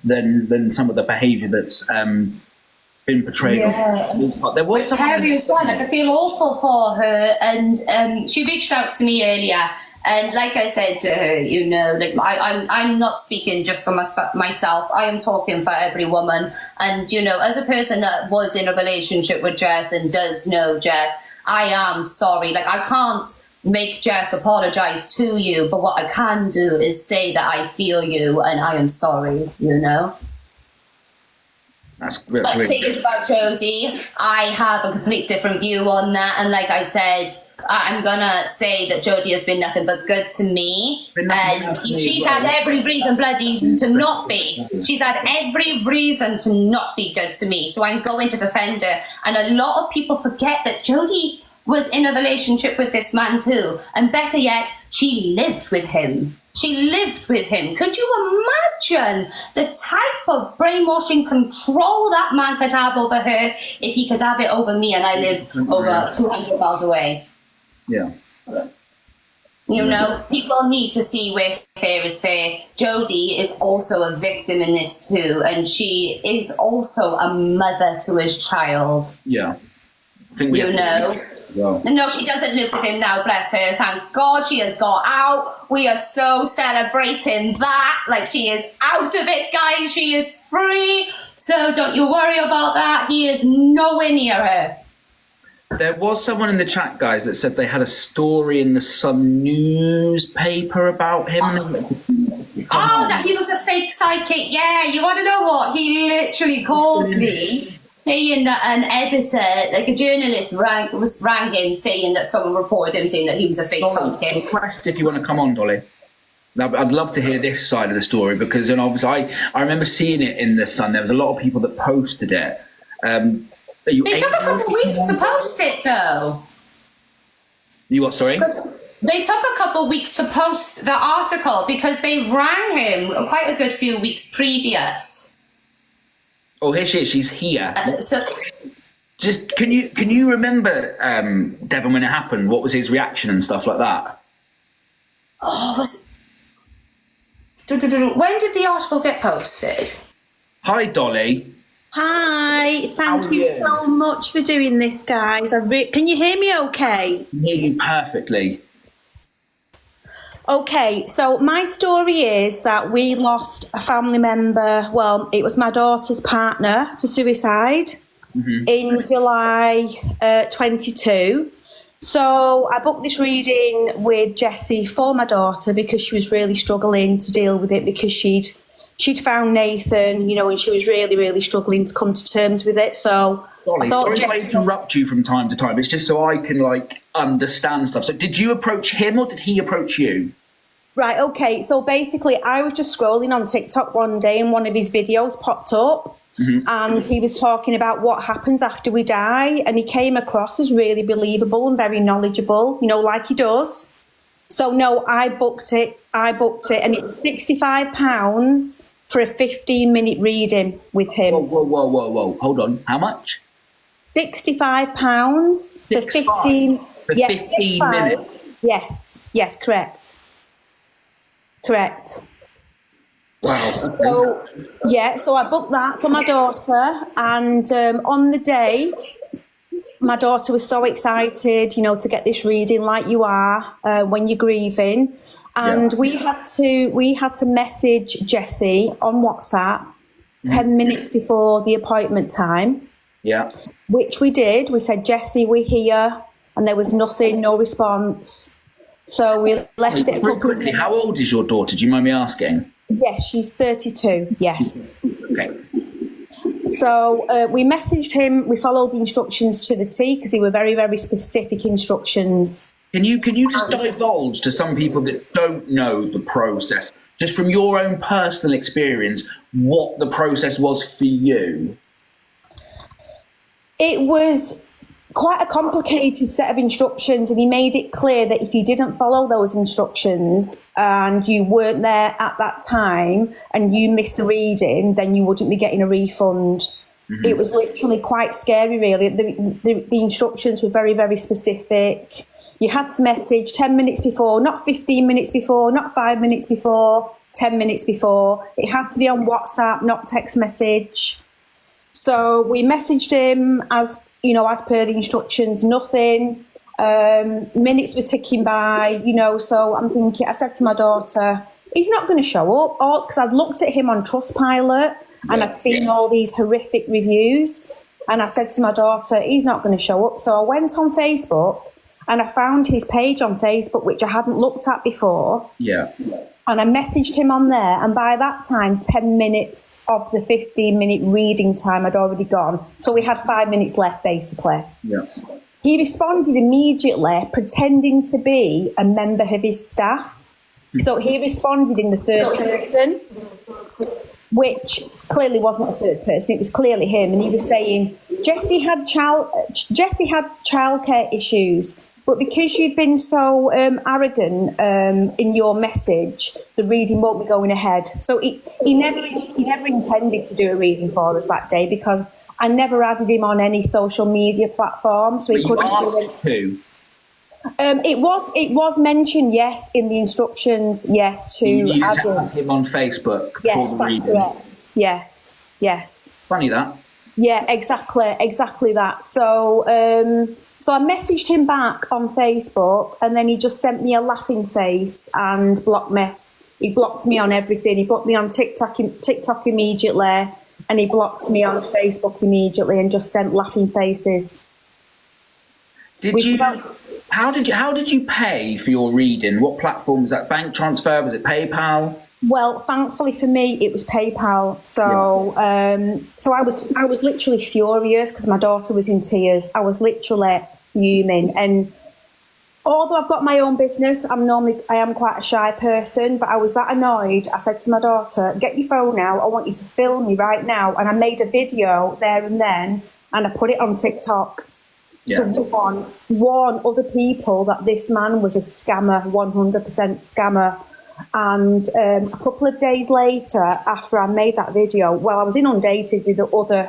than some of the behaviour that's been portrayed. Yeah. There was some Harry as well. Like, I feel awful for her, and she reached out to me earlier. And like I said to her, you know, like I'm not speaking just for myself. I am talking for every woman. And, you know, as a person that was in a relationship with Jess and does know Jess, I am sorry. Like, I can't make Jess apologise to you, but what I can do is say that I feel you and I am sorry, you know? But the thing is about Jodie, I have a complete different view on that. And like I said, I'm gonna say that Jodie has been nothing but good to me, and she's had every reason bloody to not be. She's had every reason to not be good to me, so I'm going to defend her. And a lot of people forget that Jodie was in a relationship with this man too, and better yet, she lived with him. She lived with him. Could you imagine the type of brainwashing control that man could have over her if he could have it over me and I live over 200 miles away? Yeah. You know, people need to see where fair is fair. Jodie is also a victim in this too, and she is also a mother to his child. Yeah. I think you know. Well. No, she doesn't live with him now, bless her. Thank God she has got out. We are so celebrating that. Like, she is out of it, guys. She is free. So don't you worry about that. He is nowhere near her. There was someone in the chat, guys, that said they had a story in the Sun newspaper about him. That he was a fake sidekick. Yeah, you want to know what? He literally called me saying that an editor, like a journalist, rang him saying that someone reported him saying that he was a fake sidekick. Request if you want to come on, Dolly. I'd love to hear this side of the story because, and obviously, I remember seeing it in the Sun. There was a lot of people that posted it. They took a couple of weeks to post it, though. You what, sorry? They took a couple of weeks to post the article because they rang him quite a good few weeks previous. Oh, here she is. She's here. Just can you remember Devon when it happened? What was his reaction and stuff like that? Oh, when did the article get posted? Hi, Dolly. Hi, How thank are you you? so much for doing this, guys. Can you hear me okay? I hear you perfectly. Okay, so my story is that we lost a family member. Well, it was my daughter's partner to suicide in July 22. So I booked this reading with Jessie for my daughter because she was really struggling to deal with it because she'd found Nathan, you know, and she was really, really struggling to come to terms with it. So Dolly, I thought sorry if I interrupt you from time to time. It's just so I can like understand stuff. So did you approach him or did he approach you? Right, okay. So basically, I was just scrolling on TikTok one day and one of his videos popped up and he was talking about what happens after we die. And he came across as really believable and very knowledgeable, you know, like he does. So, no, I booked it. And it was £65 for a 15-minute reading with him. Whoa. Hold on. How much? £65 for 15... For 15 minutes? Yes, correct. Wow. So I booked that for my daughter, and on the day, my daughter was so excited, you know, to get this reading, like you are when you're grieving, and we had to message Jessie on WhatsApp 10 minutes before the appointment time. Yeah. Which we did. We said, Jessie, we're here, and there was nothing, no response. So we left it. Quickly, how old is your daughter? Do you mind me asking? Yes, she's 32. Yes. Okay. So we messaged him. We followed the instructions to the T because they were very, very specific instructions. Can you just divulge to some people that don't know the process, just from your own personal experience, what the process was for you? It was quite a complicated set of instructions, and he made it clear that if you didn't follow those instructions and you weren't there at that time and you missed the reading, then you wouldn't be getting a refund. It was literally quite scary, really. The instructions were very, very specific. You had to message 10 minutes before, not 15 minutes before, not 5 minutes before, 10 minutes before. It had to be on WhatsApp, not text message. So we messaged him as per the instructions, nothing. Minutes were ticking by, so I said to my daughter, he's not going to show up, because I'd looked at him on Trustpilot and I'd seen all these horrific reviews. And I said to my daughter, he's not going to show up. So I went on Facebook and I found his page on Facebook, which I hadn't looked at before. Yeah. And I messaged him on there, and by that time, 10 minutes of the 15-minute reading time had already gone. So we had 5 minutes left, basically. Yeah. He responded immediately, pretending to be a member of his staff. So he responded in the third person, which clearly wasn't a third person. It was clearly him. And he was saying, Jessie had childcare issues. But because you've been so arrogant in your message, the reading won't be going ahead. So he never intended to do a reading for us that day, because I never added him on any social media platform, so he couldn't do it. It was mentioned, yes, in the instructions, yes, to add him on Facebook. Yes, for the that's reading. correct. Yes. Funny that. Yeah, exactly that. So I messaged him back on Facebook, and then he just sent me a laughing face and blocked me. He blocked me on everything. He blocked me on TikTok immediately, and he blocked me on Facebook immediately and just sent laughing faces. How did you pay for your reading? What platform was that? Bank transfer? Was it PayPal? Well, thankfully for me, it was PayPal. So, so I was literally furious because my daughter was in tears. I was literally fuming. And although I've got my own business, I am quite a shy person, but I was that annoyed. I said to my daughter, "Get your phone out. I want you to film me right now." And I made a video there and then, and I put it on TikTok to warn other people that this man was a scammer, 100% scammer. And a couple of days later, after I made that video, I was inundated with other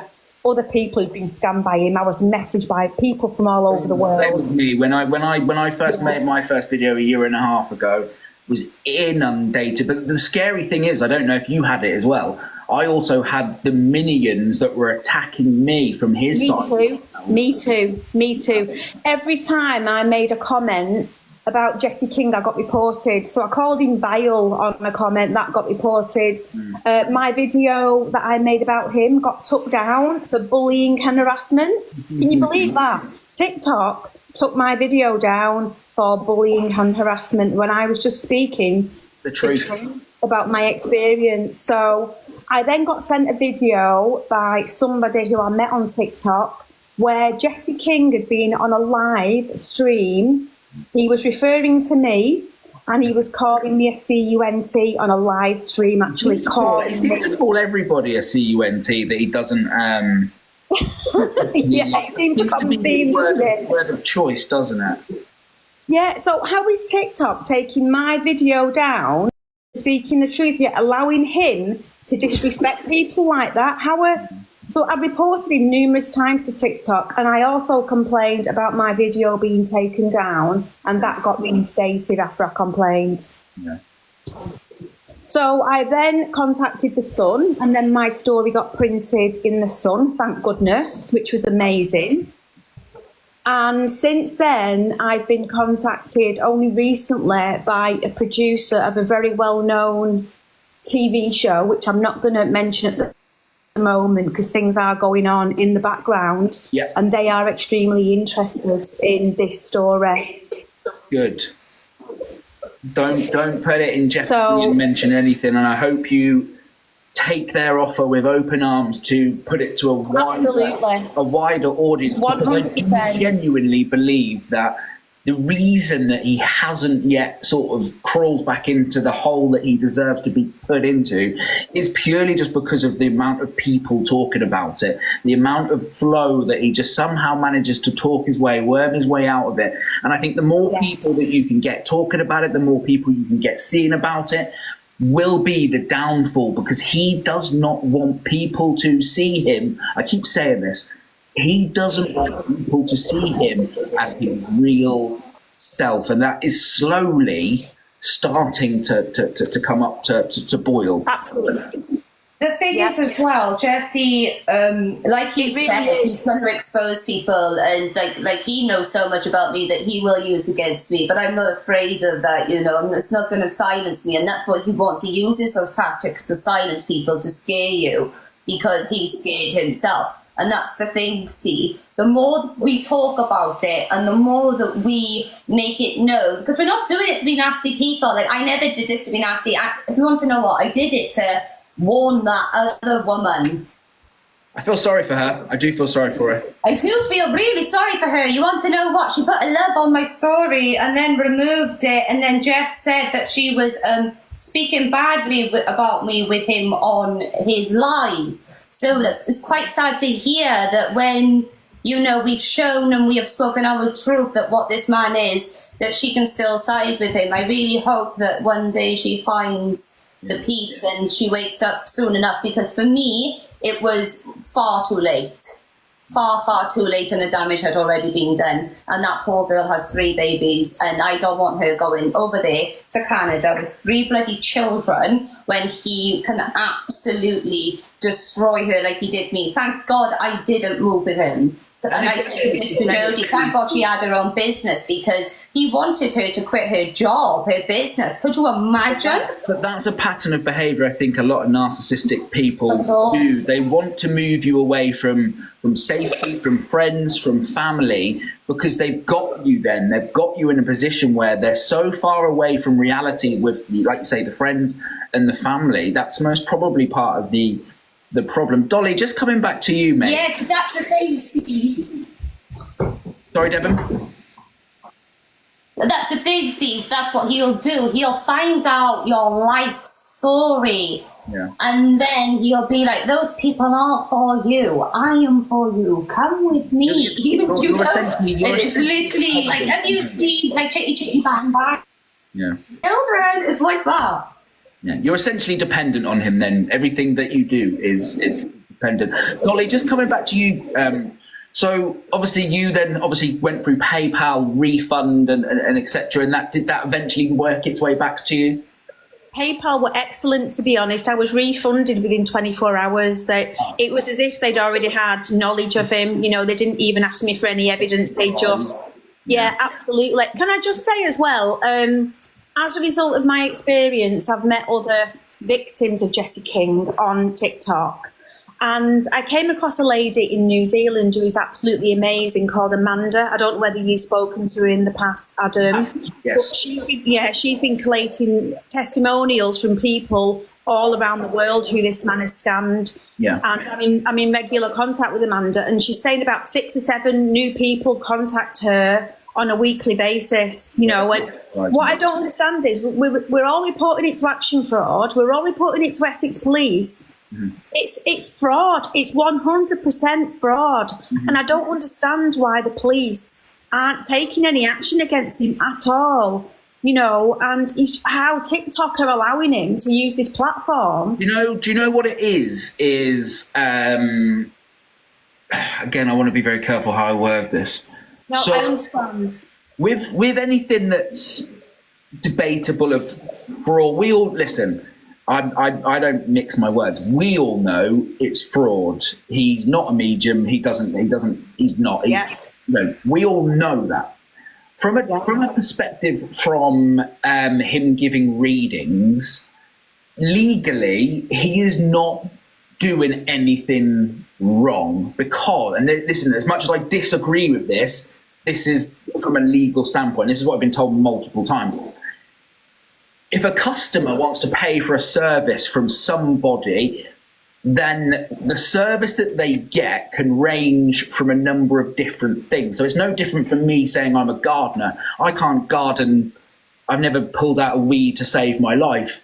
people who'd been scammed by him. I was messaged by people from all over the world. Same with me. When I first made my first video a year and a half ago, was inundated. But the scary thing is, I don't know if you had it as well. I also had the minions that were attacking me from his side. Me too. Every time I made a comment about Jesse King, I got reported. So I called him vile on a comment that got reported. My video that I made about him got took down for bullying and harassment. Can you believe that? TikTok took my video down for bullying and harassment when I was just speaking The truth. about my experience. So I then got sent a video by somebody who I met on TikTok where Jesse King had been on a live stream. He was referring to me and he was calling me a cunt on a live stream, actually He seems to call everybody a cunt that he doesn't... yeah, it seems to come theme, doesn't it? Word of choice, doesn't it? Yeah, so how is TikTok taking my video down, speaking the truth, yet allowing him to disrespect people like that? So I reported him numerous times to TikTok, and I also complained about my video being taken down, and that got reinstated after I complained. Yeah. So I then contacted The Sun, and then my story got printed in The Sun, thank goodness, which was amazing. And since then, I've been contacted only recently by a producer of a very well-known TV show, which I'm not going to mention at the moment because things are going on in the background. Yeah. And they are extremely interested in this story. Good. Don't put it in jeopardy and mention anything. And I hope you take their offer with open arms to put it to a wider audience. 100%. I genuinely believe that the reason that he hasn't yet sort of crawled back into the hole that he deserves to be put into is purely just because of the amount of people talking about it, the amount of flow that he just somehow manages to talk his way, worm his way out of it. And I think the more people that you can get talking about it, the more people you can get seeing about it, will be the downfall, because he does not want people to see him. I keep saying this. He doesn't want people to see him as his real self, and that is slowly starting to come up to boil. Absolutely. The thing is as well, Jesse, like he said, he's going to expose people, and like he knows so much about me that he will use against me, but I'm not afraid of that, you know, and it's not going to silence me, and that's what he wants. He uses those tactics to silence people, to scare you, because he's scared himself. And that's the thing, see, the more we talk about it and the more that we make it known, because we're not doing it to be nasty people. Like, I never did this to be nasty. If you want to know what, I did it to warn that other woman. I feel sorry for her. I do feel sorry for her. I do feel really sorry for her. You want to know what? She put a love on my story and then removed it, and then Jess said that she was speaking badly about me with him on his live. So it's quite sad to hear that when, you know, we've shown and we have spoken our truth that what this man is, that she can still side with him. I really hope that one day she finds the peace and she wakes up soon enough, because for me, it was far too late. Far too late, and the damage had already been done. And that poor girl has 3 babies, and I don't want her going over there to Canada with 3 bloody children when he can absolutely destroy her like he did me. Thank God I didn't move with him. And I said to Jodie, thank God she had her own business, because he wanted her to quit her job, her business. Could you imagine? But that's a pattern of behaviour I think a lot of narcissistic people do. They want to move you away from safety, from friends, from family, because they've got you then. They've got you in a position where they're so far away from reality with, like you say, the friends and the family. That's most probably part of the problem. Dolly, just coming back to you, mate. Yeah, because that's the thing, Steve. Sorry, Devon. That's the thing, Steve. That's what he'll do. He'll find out your life story. Yeah. And then he'll be like, those people aren't for you. I am for you. Come with me. You're essentially, it's literally like, have you seen like Chitty Chitty Bang Bang? Yeah. Children is like that. Yeah, you're essentially dependent on him then. Everything that you do is dependent. Dolly, just coming back to you, so obviously you then went through PayPal, refund and etc. And did that eventually work its way back to you? PayPal were excellent, to be honest. I was refunded within 24 hours. It was as if they'd already had knowledge of him. You know, they didn't even ask me for any evidence. They just, yeah, absolutely. Can I just say as well, as a result of my experience, I've met other victims of Jesse King on TikTok. And I came across a lady in New Zealand who is absolutely amazing called Amanda. I don't know whether you've spoken to her in the past, Adam. Yes. But she's been collating testimonials from people all around the world who this man has scammed. Yeah. And I'm in regular contact with Amanda, and she's saying about 6 or 7 new people contact her on a weekly basis, you know. And what I don't understand is we're all reporting it to Action Fraud. We're all reporting it to Essex Police. Mm-hmm. It's fraud. It's 100% fraud. Mm-hmm. And I don't understand why the police aren't taking any action against him at all, you know, and how TikTok are allowing him to use this platform. Do you know what it is? Again, I want to be very careful how I word this. No, I understand. With anything that's debatable of fraud, we all listen. I don't mix my words. We all know it's fraud. He's not a medium. He's not. No, we all know that. From a perspective from him giving readings, legally, he is not doing anything wrong because, and listen, as much as I disagree with this is from a legal standpoint. This is what I've been told multiple times. If a customer wants to pay for a service from somebody, then the service that they get can range from a number of different things. So it's no different from me saying I'm a gardener. I can't garden. I've never pulled out a weed to save my life.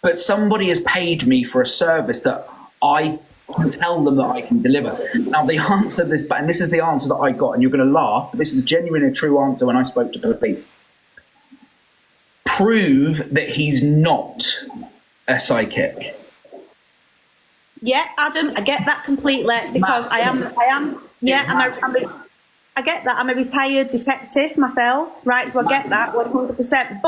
But somebody has paid me for a service that I can tell them that I can deliver. Now, the answer to this, and this is the answer that I got, and you're going to laugh, but this is a genuine and true answer when I spoke to the police. Prove that he's not a psychic. Yeah, Adam, I get that completely because I get that. I'm a retired detective myself, right? So I get that 100%.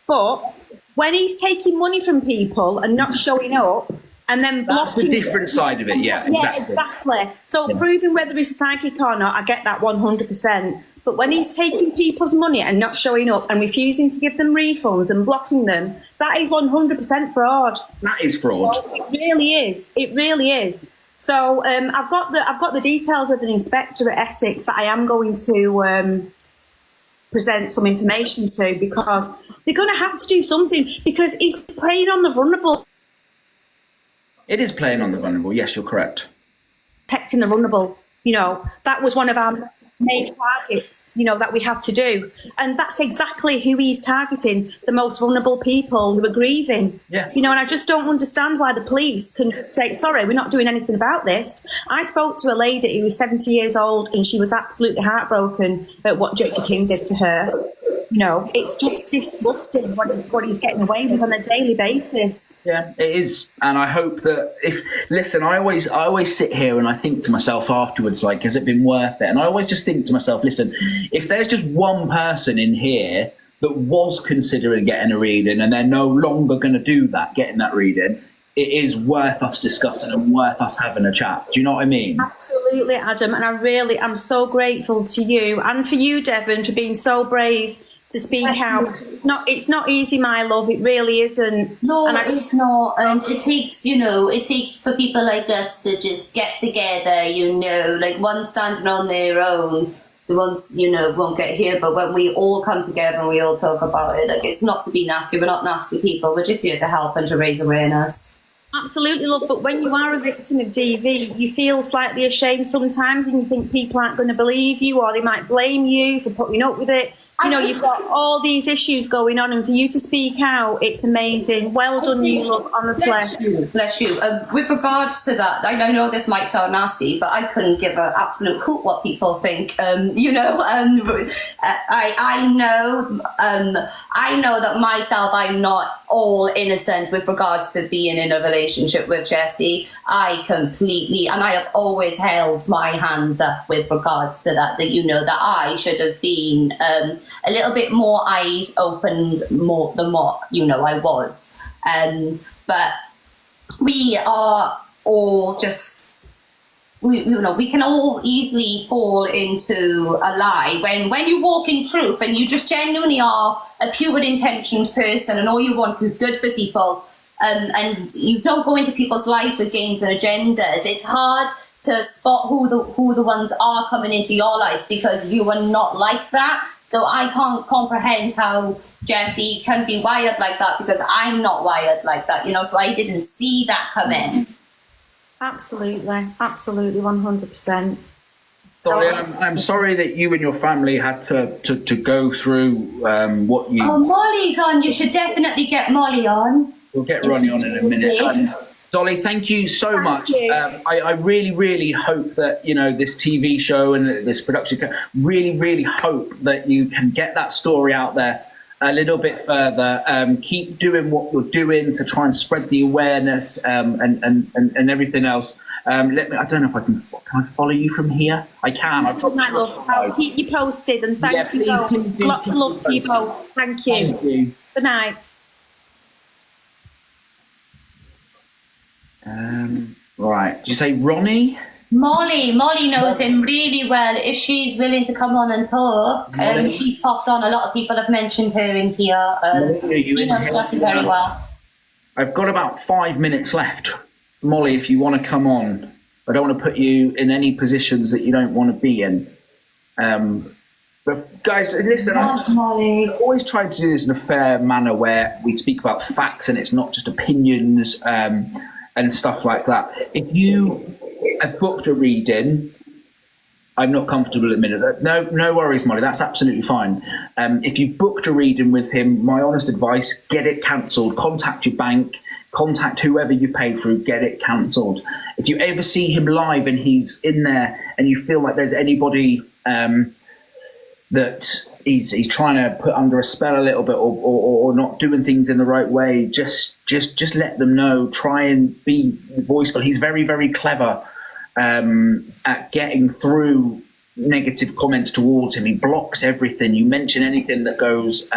But when he's taking money from people and not showing up, and then that's the different side of it. Yeah, exactly. So proving whether he's a psychic or not, I get that 100%. But when he's taking people's money and not showing up and refusing to give them refunds and blocking them, that is 100% fraud. That is fraud. So it really is. It really is. So I've got the details of an inspector at Essex that I am going to present some information to, because they're going to have to do something, because he's preying on the vulnerable. It is playing on the vulnerable. Yes, you're correct. Protecting the vulnerable. You know, that was one of our main targets, you know, that we had to do. And that's exactly who he's targeting, the most vulnerable people who are grieving. Yeah. You know, and I just don't understand why the police can just say, sorry, we're not doing anything about this. I spoke to a lady who was 70 years old and she was absolutely heartbroken at what Jesse King did to her. You know, it's just disgusting what he's getting away with on a daily basis. Yeah, it is. And I hope that I always sit here and I think to myself afterwards, like, has it been worth it? And I always just think to myself, listen, if there's just one person in here that was considering getting a reading and they're no longer going to do that, getting that reading, it is worth us discussing and worth us having a chat. Do you know what I mean? Absolutely, Adam. And I'm so grateful to you and for you, Devon, for being so brave to speak out. It's not easy, my love. It really isn't. No, it's not. And it takes for people like us to just get together, you know, like one standing on their own, the ones, you know, won't get here. But when we all come together and we all talk about it, like, it's not to be nasty. We're not nasty people. We're just here to help and to raise awareness. Absolutely, love. But when you are a victim of DV, you feel slightly ashamed sometimes and you think people aren't going to believe you, or they might blame you for putting up with it. You know, you've got all these issues going on, and for you to speak out, it's amazing. Well done, you, love, honestly. Bless you. With regards to that, I know this might sound nasty, but I couldn't give an absolute hoot what people think. You know, I know that myself, I'm not all innocent with regards to being in a relationship with Jessie. I completely, and I have always held my hands up with regards to that, that, you know, that I should have been a little bit more eyes open more than what, you know, I was. But we are all just, we can all easily fall into a lie when you walk in truth and you just genuinely are a pure intentioned person and all you want is good for people, and you don't go into people's lives with games and agendas. It's hard to spot who the ones are coming into your life because you are not like that. So I can't comprehend how Jessie can be wired like that because I'm not wired like that, you know, so I didn't see that come in. Absolutely, 100%. Dolly, I'm sorry that you and your family had to go through what you... Oh, Molly's on. You should definitely get Molly on. We'll get Ronnie on in a minute. Dolly, thank you so much. I really, really hope that, you know, this TV show and this production, really hope that you can get that story out there a little bit further. Keep doing what you're doing to try and spread the awareness and everything else. I don't know if can I follow you from here? I can. I'll keep you posted, and thank you both. Lots of love to you both. Thank you. Thank you. Good night. Right. Did you say Ronnie? Molly knows him really well. If she's willing to come on and talk, she's popped on. A lot of people have mentioned her in here. She knows Jessie very well. I've got about 5 minutes left. Molly, if you want to come on, I don't want to put you in any positions that you don't want to be in. But guys, listen, I always try to do this in a fair manner where we speak about facts and it's not just opinions and stuff like that. If you have booked a reading, I'm not comfortable admitting that. No worries, Molly, that's absolutely fine. If you've booked a reading with him, my honest advice, get it cancelled. Contact your bank, contact whoever you pay through, get it cancelled. If you ever see him live and he's in there and you feel like there's anybody that he's trying to put under a spell a little bit or not doing things in the right way, just let them know. Try and be voiceful. He's very, very clever at getting through negative comments towards him. He blocks everything. You mention anything that goes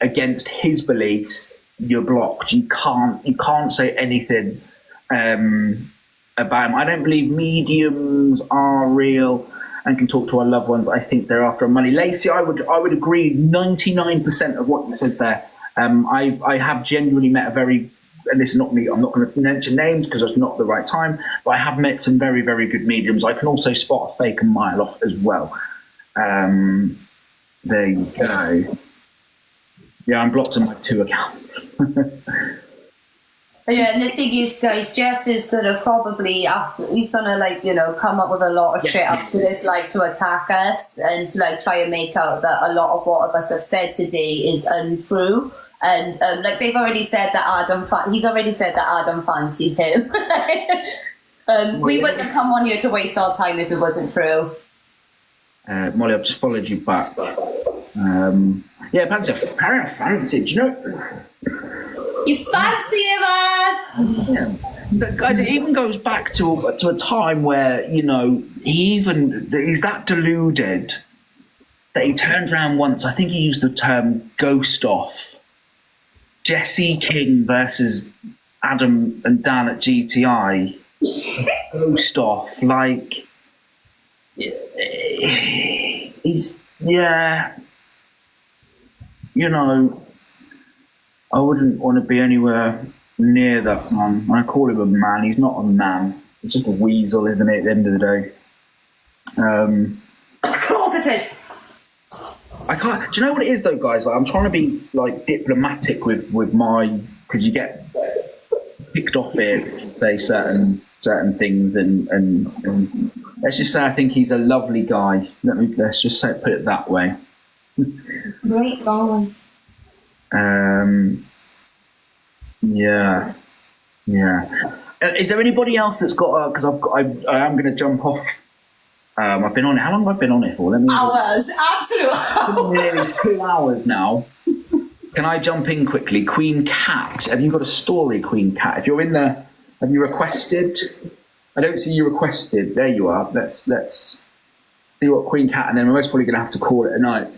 against his beliefs, you're blocked. You can't say anything about him. I don't believe mediums are real and can talk to our loved ones. I think they're after money. Lacey, I would agree 99% of what you said there. I have genuinely met a very, and this is not me, I'm not going to mention names because it's not the right time, but I have met some very, very good mediums. I can also spot a fake a mile off as well. There you go. Yeah, I'm blocked on my 2 accounts. Yeah, and the thing is, guys, Jess is gonna probably he's gonna come up with a lot of shit after this life to attack us and to try and make out that a lot of what of us have said today is untrue. And they've already said that he's already said that Adam fancies him. We wouldn't have come on here to waste our time if it wasn't true. Molly, I've just followed you back. Yeah, apparently fancy. Do you know? You fancy him, Ad? Yeah. Guys, it even goes back to a time where, you know, he's that deluded that he turned around once. I think he used the term ghost off. Jessie King versus Adam and Dan at GTI. Ghost off. You know, I wouldn't want to be anywhere near that man. I call him a man. He's not a man. He's just a weasel, isn't it, at the end of the day? Closeted. I can't. Do you know what it is, though, guys? I'm trying to be diplomatic with my, because you get picked off here if you say certain things, and let's just say I think he's a lovely guy. Let's just put it that way. Great going. Yeah. Is there anybody else that's got? Because I am going to jump off. I've been on it. How long have I been on it for? Hours, absolute hours. Nearly 2 hours now. Can I jump in quickly? Queen Cat, have you got a story, Queen Cat? If you're in the, have you requested? I don't see you requested. There you are. Let's see what Queen Cat, and then we're most probably going to have to call it a night.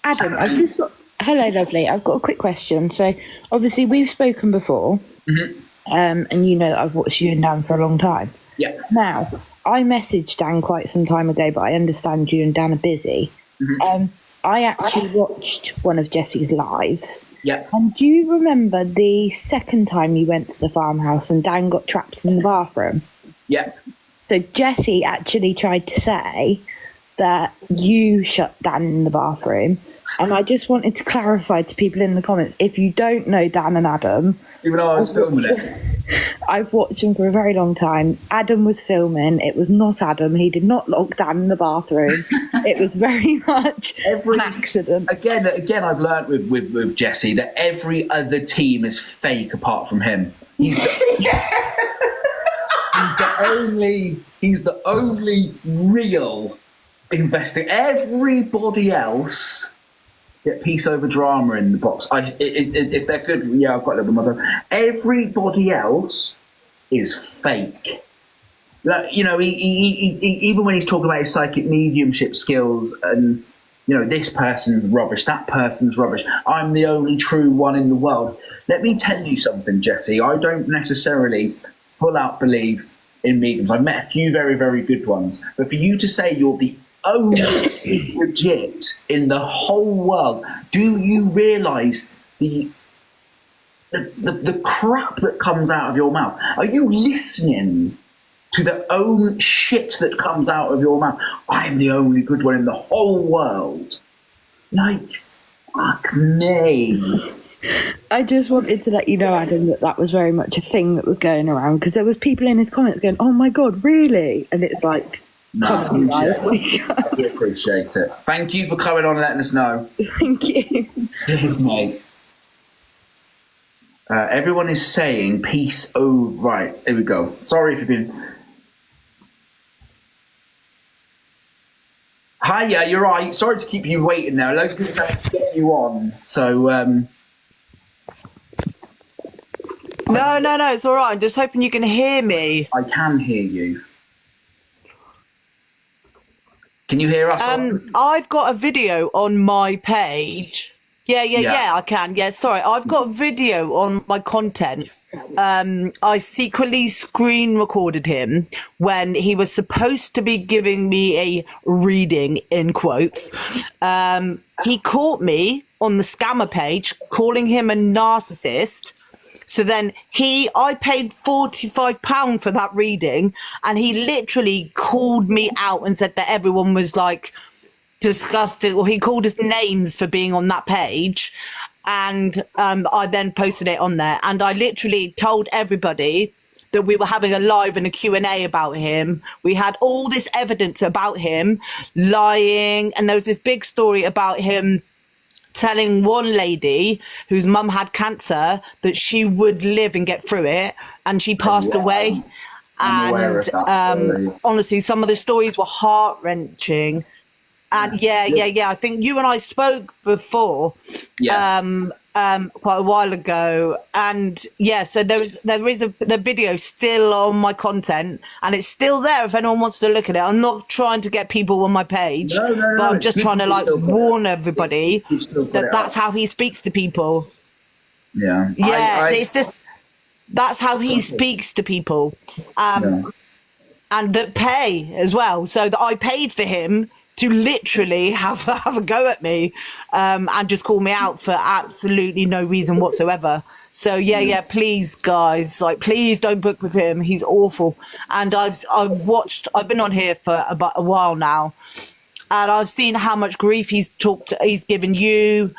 Adam, I've just got. Hello, lovely. I've got a quick question. So, obviously, we've spoken before, and you know that I've watched you and Dan for a long time. Yeah. Now, I messaged Dan quite some time ago, but I understand you and Dan are busy. I actually watched one of Jesse's lives. Yeah. And do you remember the second time you went to the farmhouse and Dan got trapped in the bathroom? Yeah. So Jesse actually tried to say that you shut Dan in the bathroom. And I just wanted to clarify to people in the comments, if you don't know Dan and Adam... Even though I was filming it. I've watched him for a very long time. Adam was filming. It was not Adam. He did not lock Dan in the bathroom. It was very much an accident. Again, I've learnt with Jesse that every other team is fake apart from him. He's the only real investigator. Everybody else get piece over drama in the box. If they're good, yeah, I've got a little mother. Everybody else is fake. You know, he even when he's talking about his psychic mediumship skills and, you know, this person's rubbish, that person's rubbish, I'm the only true one in the world. Let me tell you something, Jesse. I don't necessarily full out believe in mediums. I've met a few very, very good ones. But for you to say you're the only legit in the whole world, do you realise the crap that comes out of your mouth? Are you listening to the own shit that comes out of your mouth? I'm the only good one in the whole world. Like, fuck me. I just wanted to let you know, Adam, that was very much a thing that was going around, because there was people in his comments going, oh my God, really? And it's like, come on, guys, wake up. We appreciate it. Thank you for coming on and letting us know. Thank you. Cheers, mate. Everyone is saying peace. Oh, right. Here we go. Sorry if you've been... Hiya, you're right. Sorry to keep you waiting there. Loads of people trying to get you on. So, No, it's all right. I'm just hoping you can hear me. I can hear you. Can you hear us? I've got a video on my page. Yeah, I can. Yeah, sorry. I've got a video on my content. I secretly screen recorded him when he was supposed to be giving me a reading, in quotes. He caught me on the scammer page calling him a narcissist. So then I paid £45 for that reading, and he literally called me out and said that everyone was like disgusted, or he called us names for being on that page. And I then posted it on there, and I literally told everybody that we were having a live and a Q&A about him. We had all this evidence about him lying, and there was this big story about him telling one lady whose mum had cancer that she would live and get through it, and she passed away. And honestly, some of the stories were heart-wrenching. And yeah, I think you and I spoke before, quite a while ago, and yeah, so there is the video still on my content, and it's still there if anyone wants to look at it. I'm not trying to get people on my page, but I'm just trying to like warn everybody that that's how he speaks to people. Yeah, it's just that's how he speaks to people, and that pay as well. So that I paid for him to literally have a go at me, and just call me out for absolutely no reason whatsoever. So yeah, please guys, like, please don't book with him. He's awful. And I've been on here for about a while now, and I've seen how much grief he's given you,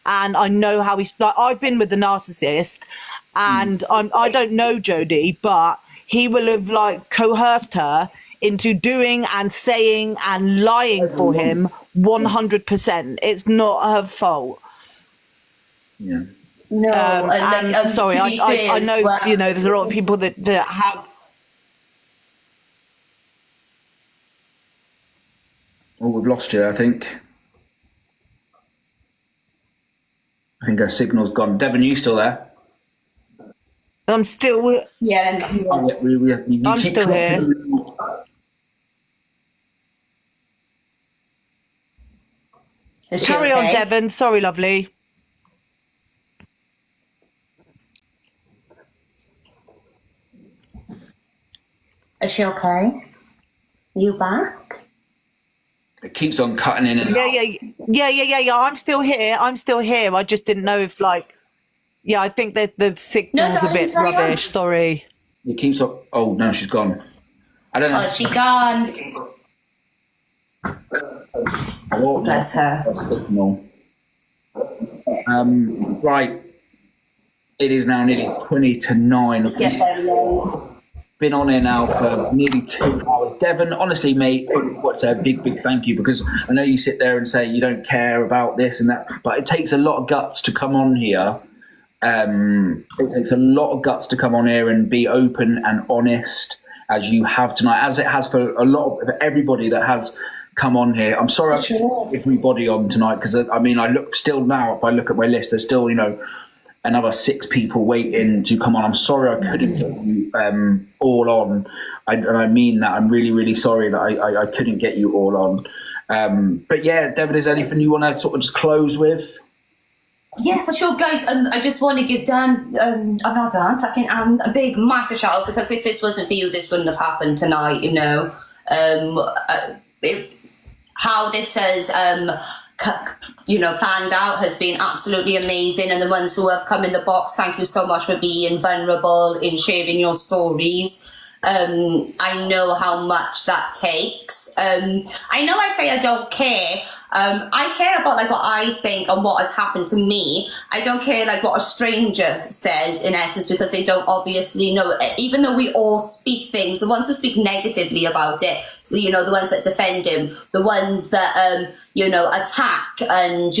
and I know how he's like. I've been with the narcissist, and I don't know Jodie, but he will have like coerced her into doing and saying and lying for him 100%. It's not her fault. Yeah. No, and sorry, I know, well, you know, there's a lot of people that have. Oh, we've lost you, I think. I think her signal's gone. Devon, are you still there? I'm still. Yeah, Oh, yeah, you I'm keep still here. dropping- is she Carry on, okay? Devon. Sorry, lovely. Is she okay? You back? It keeps on cutting in and out. Yeah. I'm still here. I just didn't know if I think that the signal's a bit darling, carry on. rubbish. Sorry. It keeps on. Oh no, she's gone. I don't know. Oh, she gone. Oh, Bless her. signal. Right. It is now nearly 20 to 9. Let's get very late. Been on here now for nearly 2 hours. Devon, honestly, mate, what's a big thank you, because I know you sit there and say you don't care about this and that, but it takes a lot of guts to come on here. It takes a lot of guts to come on here and be open and honest as you have tonight, as it has for for everybody that has come on here. I'm sorry I couldn't get everybody on tonight, because I mean, I look still now, if I look at my list, there's still, another 6 people waiting to come on. I'm sorry I couldn't get you all on. And I mean that. I'm really sorry that I couldn't get you all on. But yeah, Devon, is there anything you want to sort of just close with? Yeah, for sure, guys. I just want to give Dan, a big, massive shout out, because if this wasn't for you, this wouldn't have happened tonight. How this has planned out has been absolutely amazing, and the ones who have come in the box, thank you so much for being vulnerable in sharing your stories. I know how much that takes. I know I say I don't care. I care about what I think and what has happened to me. I don't care what a stranger says, in essence, because they don't obviously know. Even though we all speak things, the ones who speak negatively about it, so, the ones that defend him, the ones that attack, and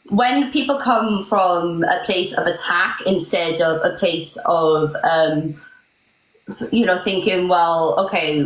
when people come from a place of attack instead of a place of thinking, well, okay,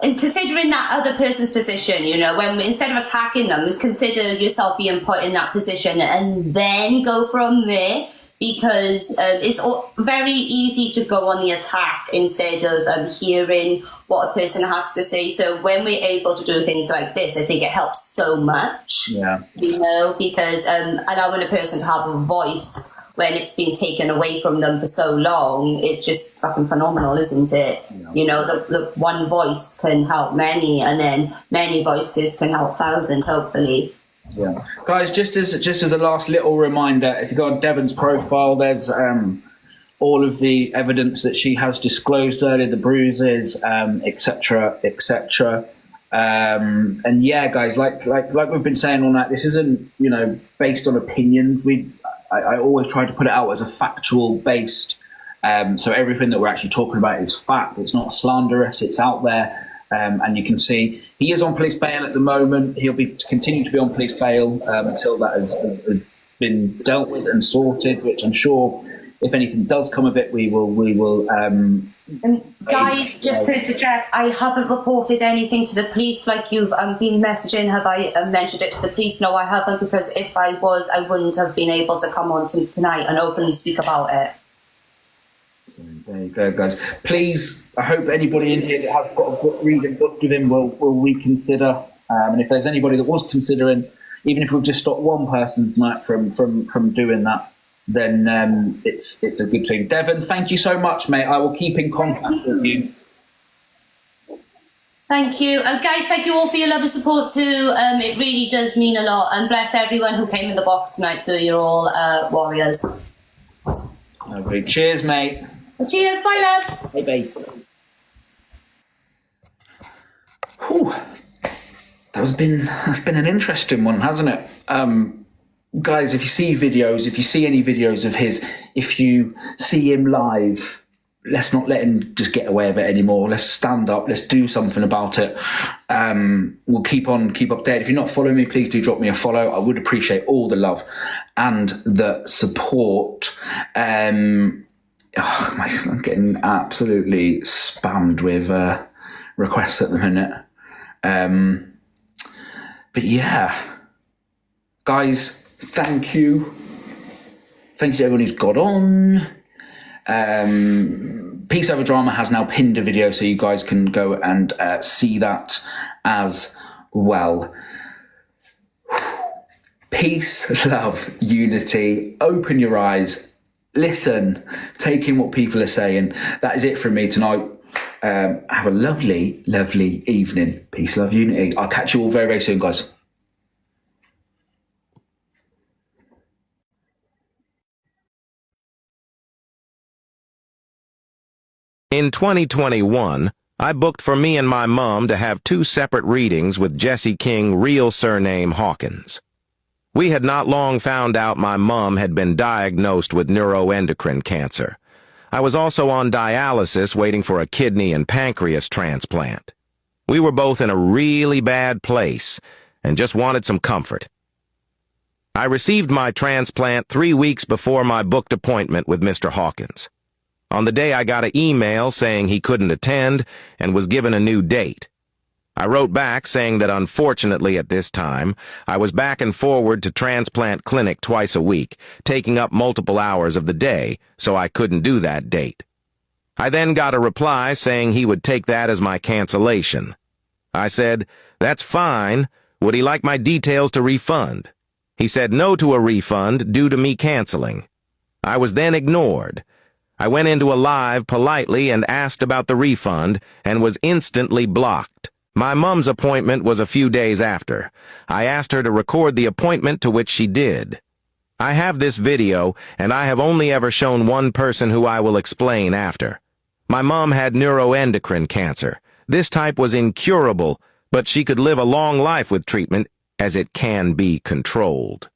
and considering that other person's position, when instead of attacking them, consider yourself being put in that position and then go from there, because it's very easy to go on the attack instead of hearing what a person has to say. So when we're able to do things like this, I think it helps so much. Yeah. Because allowing a person to have a voice when it's been taken away from them for so long, it's just fucking phenomenal, isn't it? Yeah. The one voice can help many, and then many voices can help thousands, hopefully. Yeah, guys, just as a last little reminder, if you go on Devon's profile, there's all of the evidence that she has disclosed earlier, the bruises, etc. And yeah, guys, like we've been saying all night, this isn't based on opinions. I always try to put it out as a factual based, so everything that we're actually talking about is fact. It's not slanderous. It's out there. And you can see he is on police bail at the moment. He'll continue to be on police bail until that has been dealt with and sorted, which I'm sure, if anything does come of it, we will. And guys, just to interject, I haven't reported anything to the police like you've been messaging. Have I mentioned it to the police? No, I haven't, because if I was, I wouldn't have been able to come on tonight and openly speak about it. So there you go, guys. Please, I hope anybody in here that has got a book reading book with him will reconsider. And if there's anybody that was considering, even if we've just stopped one person tonight from doing that, then it's a good thing. Devon, thank you so much, mate. I will keep in contact with you. Thank you. Guys, thank you all for your love and support too. It really does mean a lot. And bless everyone who came in the box tonight, so you're all warriors. Okay, cheers, mate. Cheers, bye, love. Hey, babe. Whew. That's been an interesting one, hasn't it? Guys, if you see any videos of his, if you see him live, let's not let him just get away with it anymore. Let's stand up. Let's do something about it. We'll keep updated. If you're not following me, please do drop me a follow. I would appreciate all the love and the support. I'm getting absolutely spammed with requests at the minute. But yeah, guys, Thank you. Thank you to everyone who's got on. Peace Over Drama has now pinned a video, so you guys can go and see that as well. Peace, love, unity. Open your eyes. Listen. Take in what people are saying. That is it from me tonight. Have a lovely, lovely evening. Peace, love, unity. I'll catch you all very, very soon, guys. In 2021, I booked for me and my mom to have 2 separate readings with Jesse King, real surname Hawkins. We had not long found out my mom had been diagnosed with neuroendocrine cancer. I was also on dialysis waiting for a kidney and pancreas transplant. We were both in a really bad place and just wanted some comfort. I received my transplant 3 weeks before my booked appointment with Mr. Hawkins. On the day I got an email saying he couldn't attend and was given a new date. I wrote back saying that unfortunately at this time, I was back and forward to transplant clinic twice a week, taking up multiple hours of the day, so I couldn't do that date. I then got a reply saying he would take that as my cancellation. I said, "That's fine. Would he like my details to refund?" He said no to a refund due to me canceling. I was then ignored. I went into a live politely and asked about the refund and was instantly blocked. My mom's appointment was a few days after. I asked her to record the appointment, to which she did. I have this video, and I have only ever shown one person who I will explain after. My mom had neuroendocrine cancer. This type was incurable, but she could live a long life with treatment, as it can be controlled.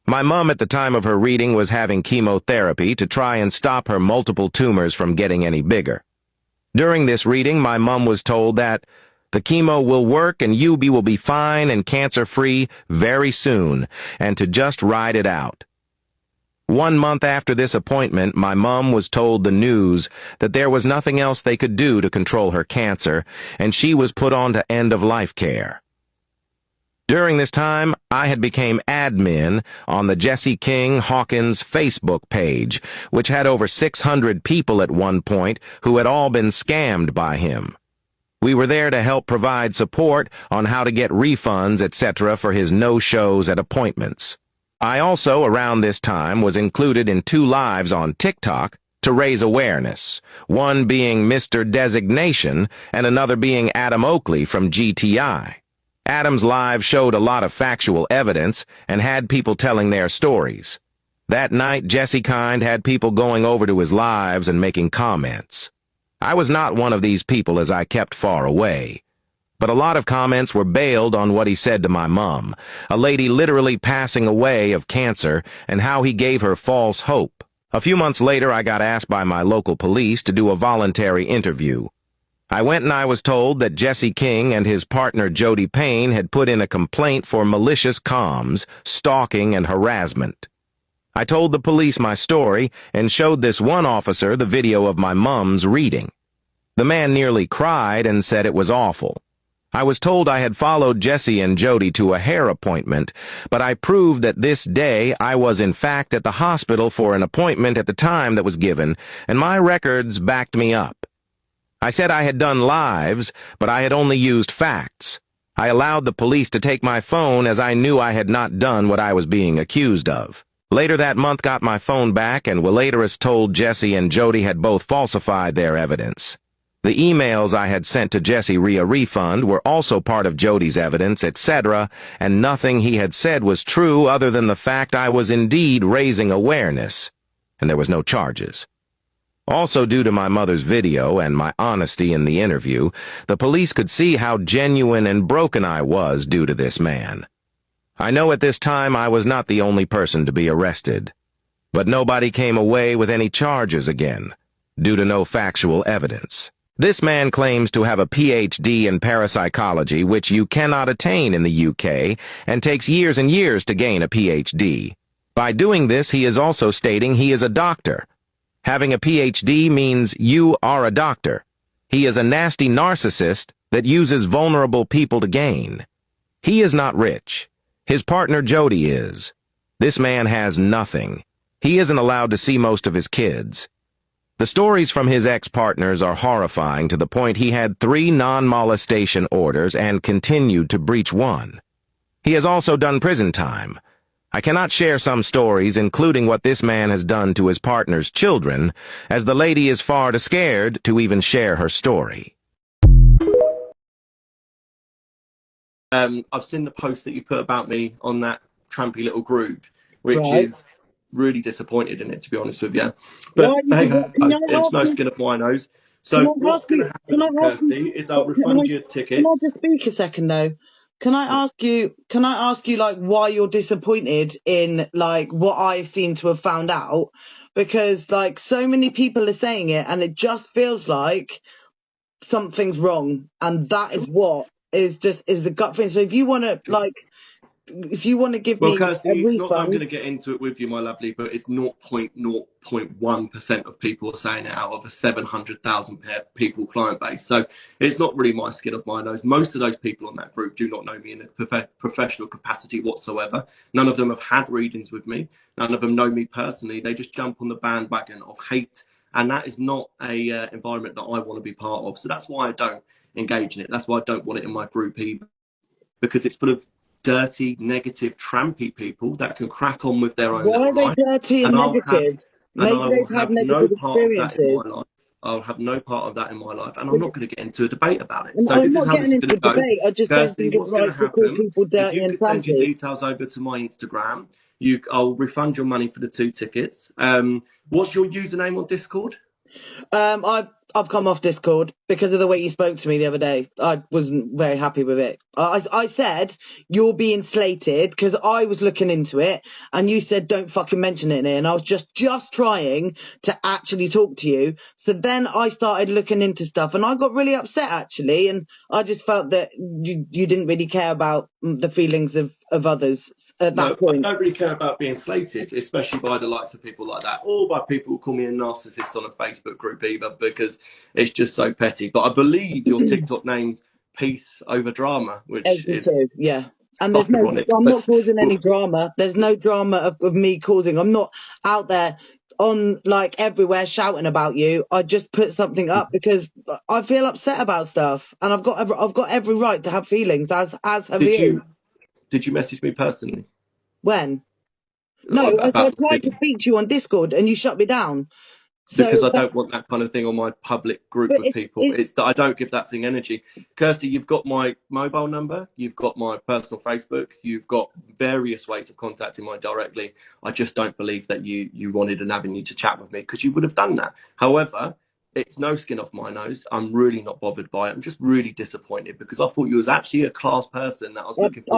My mom at the time of her reading was having chemotherapy to try and stop her multiple tumors from getting any bigger. During this reading, my mom was told that the chemo will work and you will be fine and cancer-free very soon, and to just ride it out. 1 month after this appointment, my mom was told the news that there was nothing else they could do to control her cancer, and she was put on to end-of-life care. During this time, I had become admin on the Jesse King Hawkins Facebook page, which had over 600 people at one point who had all been scammed by him. We were there to help provide support on how to get refunds, etc. for his no-shows at appointments. I also, around this time, was included in 2 lives on TikTok to raise awareness, one being Mr. Designation and another being Adam Oakley from GTI. Adam's live showed a lot of factual evidence and had people telling their stories. That night, Jesse Kind had people going over to his lives and making comments. I was not one of these people as I kept far away. But a lot of comments were bailed on what he said to my mom, a lady literally passing away of cancer, and how he gave her false hope. A few months later, I got asked by my local police to do a voluntary interview. I went and I was told that Jesse King and his partner Jody Payne had put in a complaint for malicious comms, stalking, and harassment. I told the police my story and showed this one officer the video of my mom's reading. The man nearly cried and said it was awful. I was told I had followed Jesse and Jody to a hair appointment, but I proved that this day I was in fact at the hospital for an appointment at the time that was given, and my records backed me up. I said I had done lives, but I had only used facts. I allowed the police to take my phone as I knew I had not done what I was being accused of. Later that month got my phone back, and Willatorus told Jesse and Jody had both falsified their evidence. The emails I had sent to Jesse a refund were also part of Jody's evidence, etc., and nothing he had said was true other than the fact I was indeed raising awareness, and there was no charges. Also, due to my mother's video and my honesty in the interview, the police could see how genuine and broken I was due to this man. I know at this time I was not the only person to be arrested, but nobody came away with any charges again, due to no factual evidence. This man claims to have a PhD in parapsychology, which you cannot attain in the UK, and takes years and years to gain a PhD. By doing this, he is also stating he is a doctor. Having a PhD means you are a doctor. He is a nasty narcissist that uses vulnerable people to gain. He is not rich. His partner Jody is. This man has nothing. He isn't allowed to see most of his kids. The stories from his ex-partners are horrifying to the point he had 3 non-molestation orders and continued to breach one. He has also done prison time. I cannot share some stories, including what this man has done to his partner's children, as the lady is far too scared to even share her story. I've seen the post that you put about me on that trampy little group, which is really disappointed in it, to be honest with you. But hey, it's no skin off my nose. So what's going to happen, Kirsty, is I'll refund your tickets. Can I just speak a second though? Can I ask you like why you're disappointed in like what I seem to have found out? Because like so many people are saying it and it just feels like something's wrong, and that is what is the gut feeling. So if you want to give me Kirsty, a refund, not that I'm going to get into it with you, my lovely, but it's 0.1% of people are saying it out of a 700,000 people client base. So it's not really my skin off my nose. Most of those people on that group do not know me in a professional capacity whatsoever. None of them have had readings with me. None of them know me personally. They just jump on the bandwagon of hate. And that is not a environment that I want to be part of. So that's why I don't engage in it. That's why I don't want it in my group either. Because it's full of dirty, negative, trampy people that can crack on with their own why are they life. dirty and negative? Maybe they've had negative experiences. I'll have no part of that in my life, and I'm not going to get into a debate about it. And So I'm this not is how this getting is into going to a go. debate. I just don't think it's right to call people dirty and if you could send your trampy. details over to my Instagram, I'll refund your money for the 2 tickets. What's your username on Discord? I've come off Discord because of the way you spoke to me the other day. I wasn't very happy with it. I said you're being slated because I was looking into it, and you said don't fucking mention it, and I was just trying to actually talk to you. So then I started looking into stuff, and I got really upset actually, and I just felt that you didn't really care about the feelings of others at that point. I don't really care about being slated, especially by the likes of people like that, or by people who call me a narcissist on a Facebook group either, because it's just so petty. But I believe your TikTok name's Peace Over Drama, which is yeah. And there's no, I'm not causing any drama. There's no drama of me causing. I'm not out there on like everywhere shouting about you. I just put something up because I feel upset about stuff, and I've got every right to have feelings. As have you. Did you message me personally? When? No, I tried to speak to you on Discord and you shut me down. Because I don't want that kind of thing on my public group of people. It's that I don't give that thing energy. Kirsty, you've got my mobile number, you've got my personal Facebook, you've got various ways of contacting me directly. I just don't believe that you wanted an avenue to chat with me, because you would have done that. However, it's no skin off my nose. I'm really not bothered by it. I'm just really disappointed because I thought you was actually a class person that I was looking for.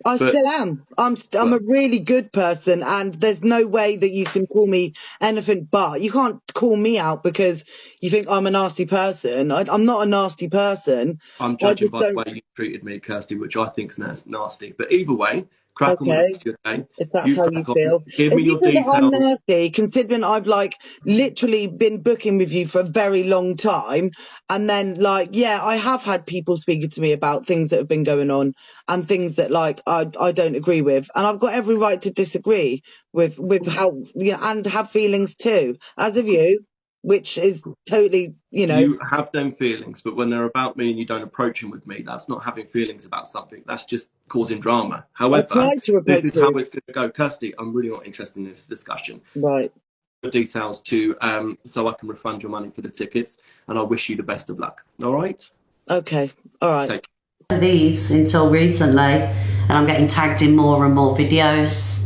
I still am. I'm a really good person, and there's no way that you can call me anything but. You can't call me out because you think I'm a nasty person. I'm not a nasty person. I'm judging by the way you treated me, Kirsty, which I think is nasty. But either way, crack on with your day. If that's how you feel. Give me your details. I'm nasty, considering I've like literally been booking with you for a very long time, and then like I have had people speaking to me about things that have been going on and things that like I don't agree with, and I've got every right to disagree with how and have feelings too, as have you. Which is totally, You have them feelings, but when they're about me and you don't approach them with me, that's not having feelings about something. That's just causing drama. However, this is how it's going to go. Kirsty, I'm really not interested in this discussion. Right. The details to so I can refund your money for the tickets, and I wish you the best of luck. All right? Okay. All right. These until recently, and I'm getting tagged in more and more videos.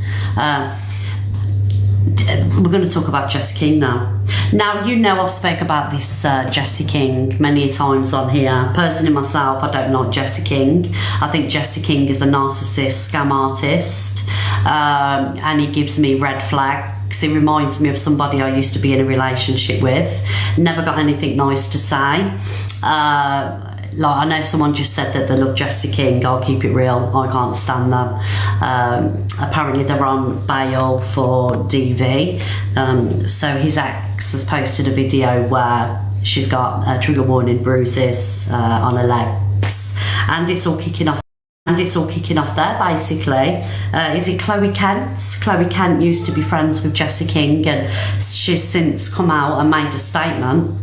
We're going to talk about Jessie King now. Now, I've spoke about this Jessie King many times on here. Personally, myself, I don't like Jessie King. I think Jessie King is a narcissist, scam artist, and he gives me red flags. It reminds me of somebody I used to be in a relationship with. Never got anything nice to say. Like, I know someone just said that they love Jessie King. I'll keep it real. I can't stand them. Apparently they're on bail for DV. So his ex has posted a video where she's got trigger warning bruises on her legs, and it's all kicking off And it's all kicking off there, basically. Is it Chloe Kent? Chloe Kent used to be friends with Jesse King, and she's since come out and made a statement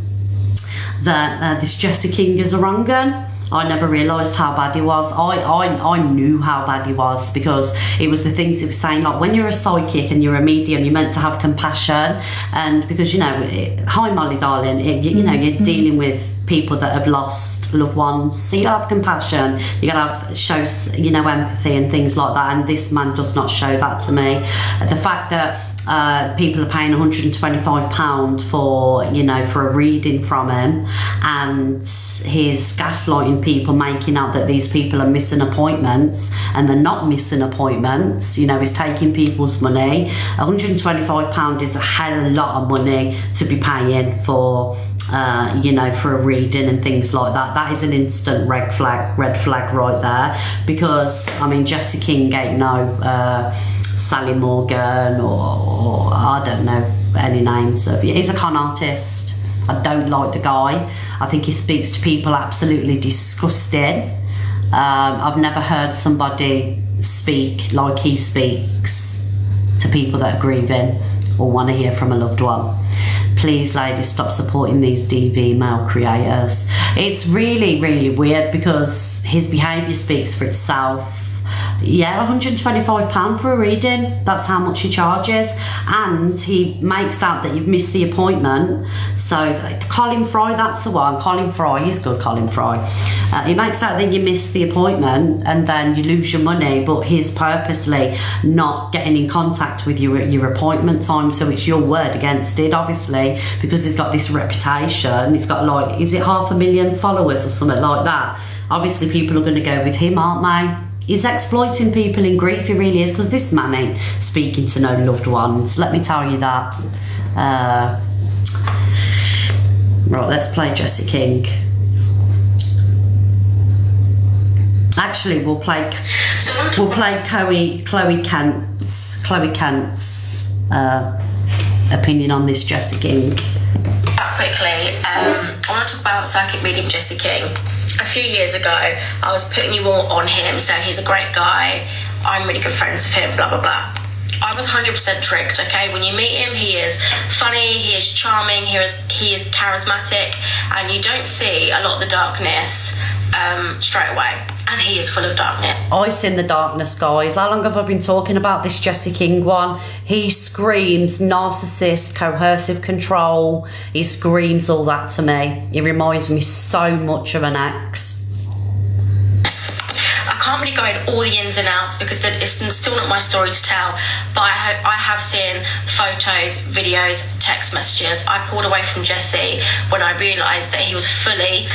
that this Jesse King is a wrong 'un. I never realised how bad he was. I knew how bad he was, because it was the things he was saying, like when you're a psychic and you're a medium, you're meant to have compassion, and because, you know, hi Molly darling, you know, you're dealing with people that have lost loved ones, so you gotta have compassion, you gotta have shows, you know, empathy and things like that, and this man does not show that to me. The fact that people are paying £125 for, you know, for a reading from him, and he's gaslighting people, making out that these people are missing appointments, and they're not missing appointments. You know, he's taking people's money. £125 is a hell of a lot of money to be paying for, you know, for a reading and things like that. That is an instant red flag right there, because I mean, Jesse King ain't no Sally Morgan or I don't know any names of. He's a con artist. I don't like the guy. I think he speaks to people absolutely disgusting. I've never heard somebody speak like he speaks to people that are grieving or want to hear from a loved one. Please, ladies, stop supporting these DV male creators. It's really, really weird, because his behaviour speaks for itself. Yeah, £125 for a reading, that's how much he charges, and he makes out that you've missed the appointment. So Colin Fry, that's the one. Colin Fry, he's good, Colin Fry. He makes out that you missed the appointment and then you lose your money, but he's purposely not getting in contact with you at your appointment time, so it's your word against it, obviously, because he's got this reputation. He's got, like, is it 500,000 followers or something like that? Obviously people are going to go with him, aren't they? He's exploiting people in grief, he really is, because this man ain't speaking to no loved ones, let me tell you that. Right, let's play Jesse King. Actually, we'll play Chloe Kent's opinion on this Jesse King. Quickly, I want to talk about psychic medium Jesse King. A few years ago, I was putting you all on him, saying he's a great guy, I'm really good friends with him, blah, blah, blah. I was 100% tricked, okay? When you meet him, he is funny, he is charming, he is charismatic, and you don't see a lot of the darkness straight away. And he is full of darkness. I've seen the darkness, guys. How long have I been talking about this Jesse King one? He screams narcissist, coercive control. He screams all that to me. He reminds me so much of an ex. I can't really go in all the ins and outs because it's still not my story to tell, but I have seen photos, videos, text messages. I pulled away from Jesse when I realised that he was fully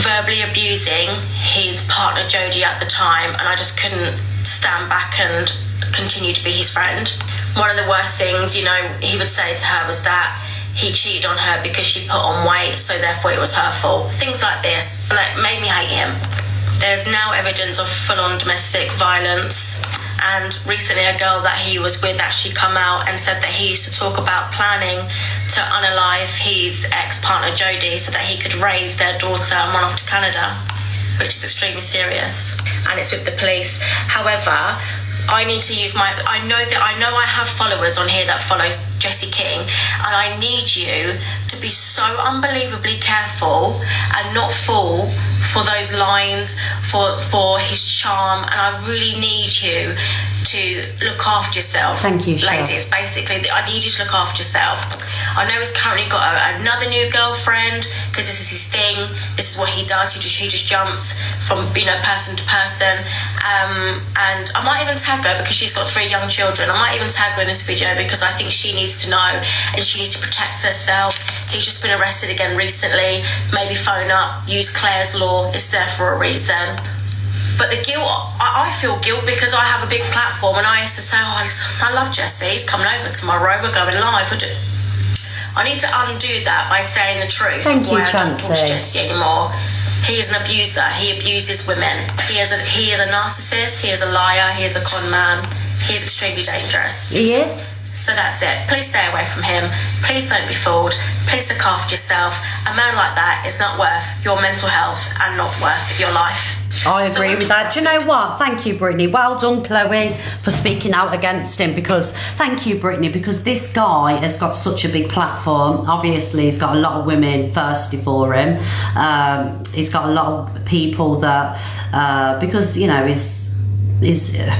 verbally abusing his partner Jodie at the time, and I just couldn't stand back and continue to be his friend. One of the worst things, you know, he would say to her was that he cheated on her because she put on weight, so therefore it was her fault. Things like this, and it made me hate him. There's now evidence of full-on domestic violence, and recently a girl that he was with actually come out and said that he used to talk about planning to unalive his ex-partner Jodie so that he could raise their daughter and run off to Canada, which is extremely serious, and it's with the police. However, I need to use I know I have followers on here that follow Jesse King, and I need you to be so unbelievably careful and not fall for those lines, for his charm, and I really need you to look after yourself. Thank you, ladies. Basically, I need you to look after yourself. I know he's currently got another new girlfriend because this is his thing. This is what he does. He just jumps from, you know, person to person. And I might even tag her because she's got 3 young children. I might even tag her in this video because I think she needs to know and she needs to protect herself. He's just been arrested again recently. Maybe phone up, use Clare's law. It's there for a reason. But the guilt, I feel guilt because I have a big platform and I used to say, oh, I love Jesse, he's coming over tomorrow, we're going live. I need to undo that by saying the truth. Thank you, I don't Chancey. watch Jesse anymore. He is an abuser, he abuses women. He is a narcissist, he is a liar, he is a con man. He is extremely dangerous. He is. So that's it. Please stay away from him. Please don't be fooled. Please look after yourself. A man like that is not worth your mental health and not worth your life. I agree with that. Do you know what? Thank you, Brittany. Well done, Chloe, for speaking out against him, because thank you, Brittany, because this guy has got such a big platform. Obviously, he's got a lot of women thirsty for him. He's got a lot of people that, because, you know,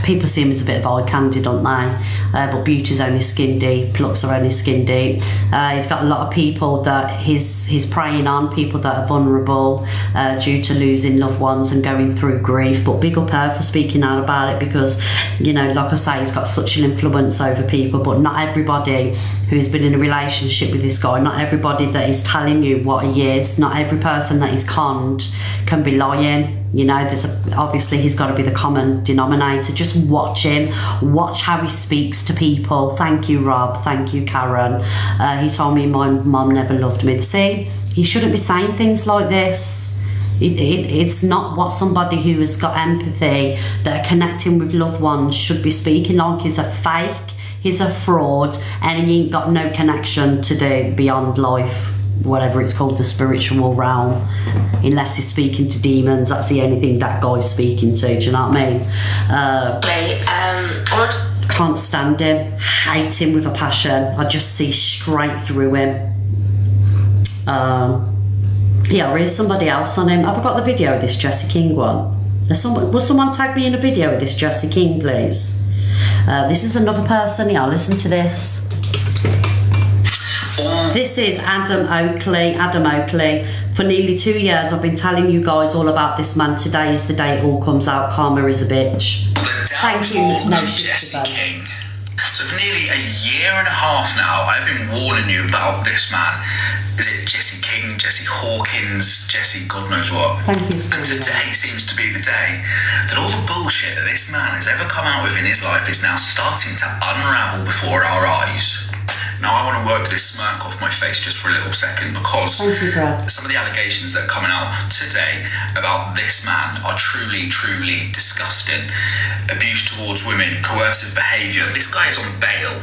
people see him as a bit of eye candy, don't they? But beauty's only skin deep, looks are only skin deep. He's got a lot of people that he's preying on, people that are vulnerable due to losing loved ones and going through grief. But big up her for speaking out about it, because, you know, like I say, he's got such an influence over people. But not everybody who's been in a relationship with this guy, not everybody that is telling you what he is, not every person that he's conned can be lying. You know, obviously he's got to be the common denominator. Just watch him, watch how he speaks to people. Thank you, Rob. Thank you, Karen. He told me my mum never loved me. See, he shouldn't be saying things like this. It's not what somebody who has got empathy, that are connecting with loved ones, should be speaking like. He's a fake, he's a fraud, and he ain't got no connection to the beyond life, whatever it's called, the spiritual realm, unless he's speaking to demons. That's the only thing that guy's speaking to. Do you know what I mean? Can't stand him, hate him with a passion. I just see straight through him. Yeah, there is somebody else on him. Have I got the video of this Jesse King one? Will someone tag me in a video of this Jesse King, please? This is another person. Yeah, listen to this. This is Adam Oakley. For nearly 2 years, I've been telling you guys all about this man. Today is the day it all comes out. Karma is a bitch. Thank you. No, Jesse King. So for nearly a year and a half now, I've been warning you about this man. Is it Jesse King, Jesse Hawkins, Jesse God knows what? Thank you. And today seems to be the day that all the bullshit that this man has ever come out with in his life is now starting to unravel before our eyes. Now, I want to work this smirk off my face just for a little second, because some of the allegations that are coming out today about this man are truly, truly disgusting. Abuse towards women, coercive behaviour. This guy is on bail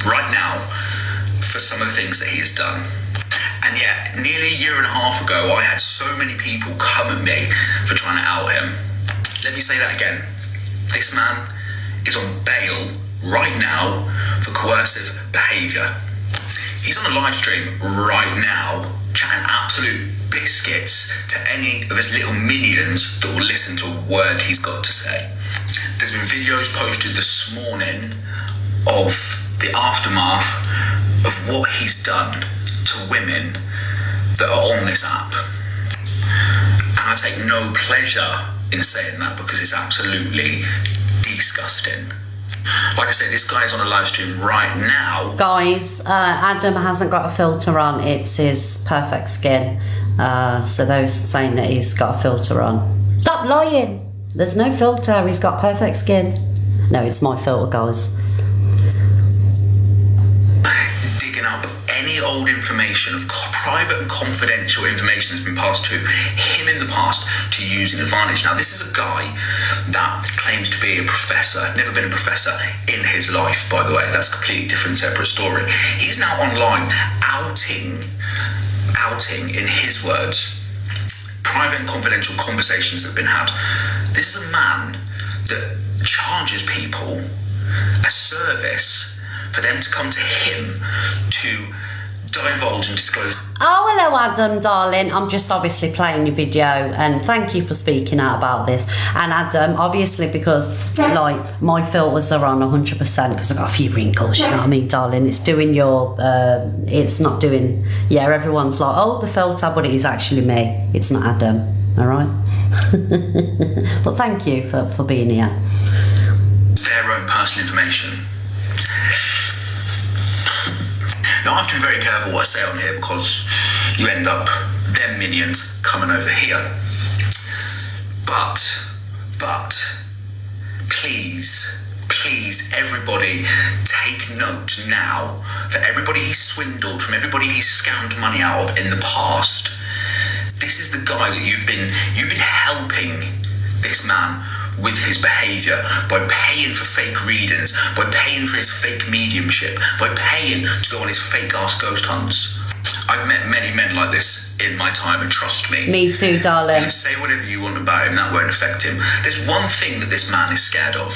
right now for some of the things that he has done. And yet, nearly a year and a half ago, I had so many people come at me for trying to out him. Let me say that again. This man is on bail right now for coercive behaviour. He's on a live stream right now chatting absolute biscuits to any of his little minions that will listen to a word he's got to say. There's been videos posted this morning of the aftermath of what he's done to women that are on this app. And I take no pleasure in saying that, because it's absolutely disgusting. Like I said, this guy is on a live stream right now. Guys, Adam hasn't got a filter on. It's his perfect skin. So those saying that he's got a filter on, stop lying. There's no filter. He's got perfect skin. No, it's my filter, guys. Digging up any old information of private and confidential information that's been passed to him in the past to use in advantage. Now, this is a guy that claims to be a professor, never been a professor in his life, by the way. That's a completely different, separate story. He's now online outing, in his words, private and confidential conversations that have been had. This is a man that charges people a service for them to come to him to divulge and disclose. Oh, hello, Adam, darling. I'm just obviously playing your video, and thank you for speaking out about this. And Adam, obviously, because like my filters are on 100% because I've got a few wrinkles, you know what I mean, darling? It's doing your, it's not doing, yeah, everyone's like, oh, the filter, but it is actually me. It's not Adam, all right? But thank you for being here. Their own personal information. Now, I have to be very careful what I say on here, because you end up, them minions, coming over here. But, please, everybody, take note now. For everybody he's swindled, from everybody he's scammed money out of in the past, this is the guy that you've been helping this man with his behaviour, by paying for fake readings, by paying for his fake mediumship, by paying to go on his fake ass ghost hunts. I've met many men like this in my time, and trust me. Me too, darling. You can say whatever you want about him, that won't affect him. There's one thing that this man is scared of,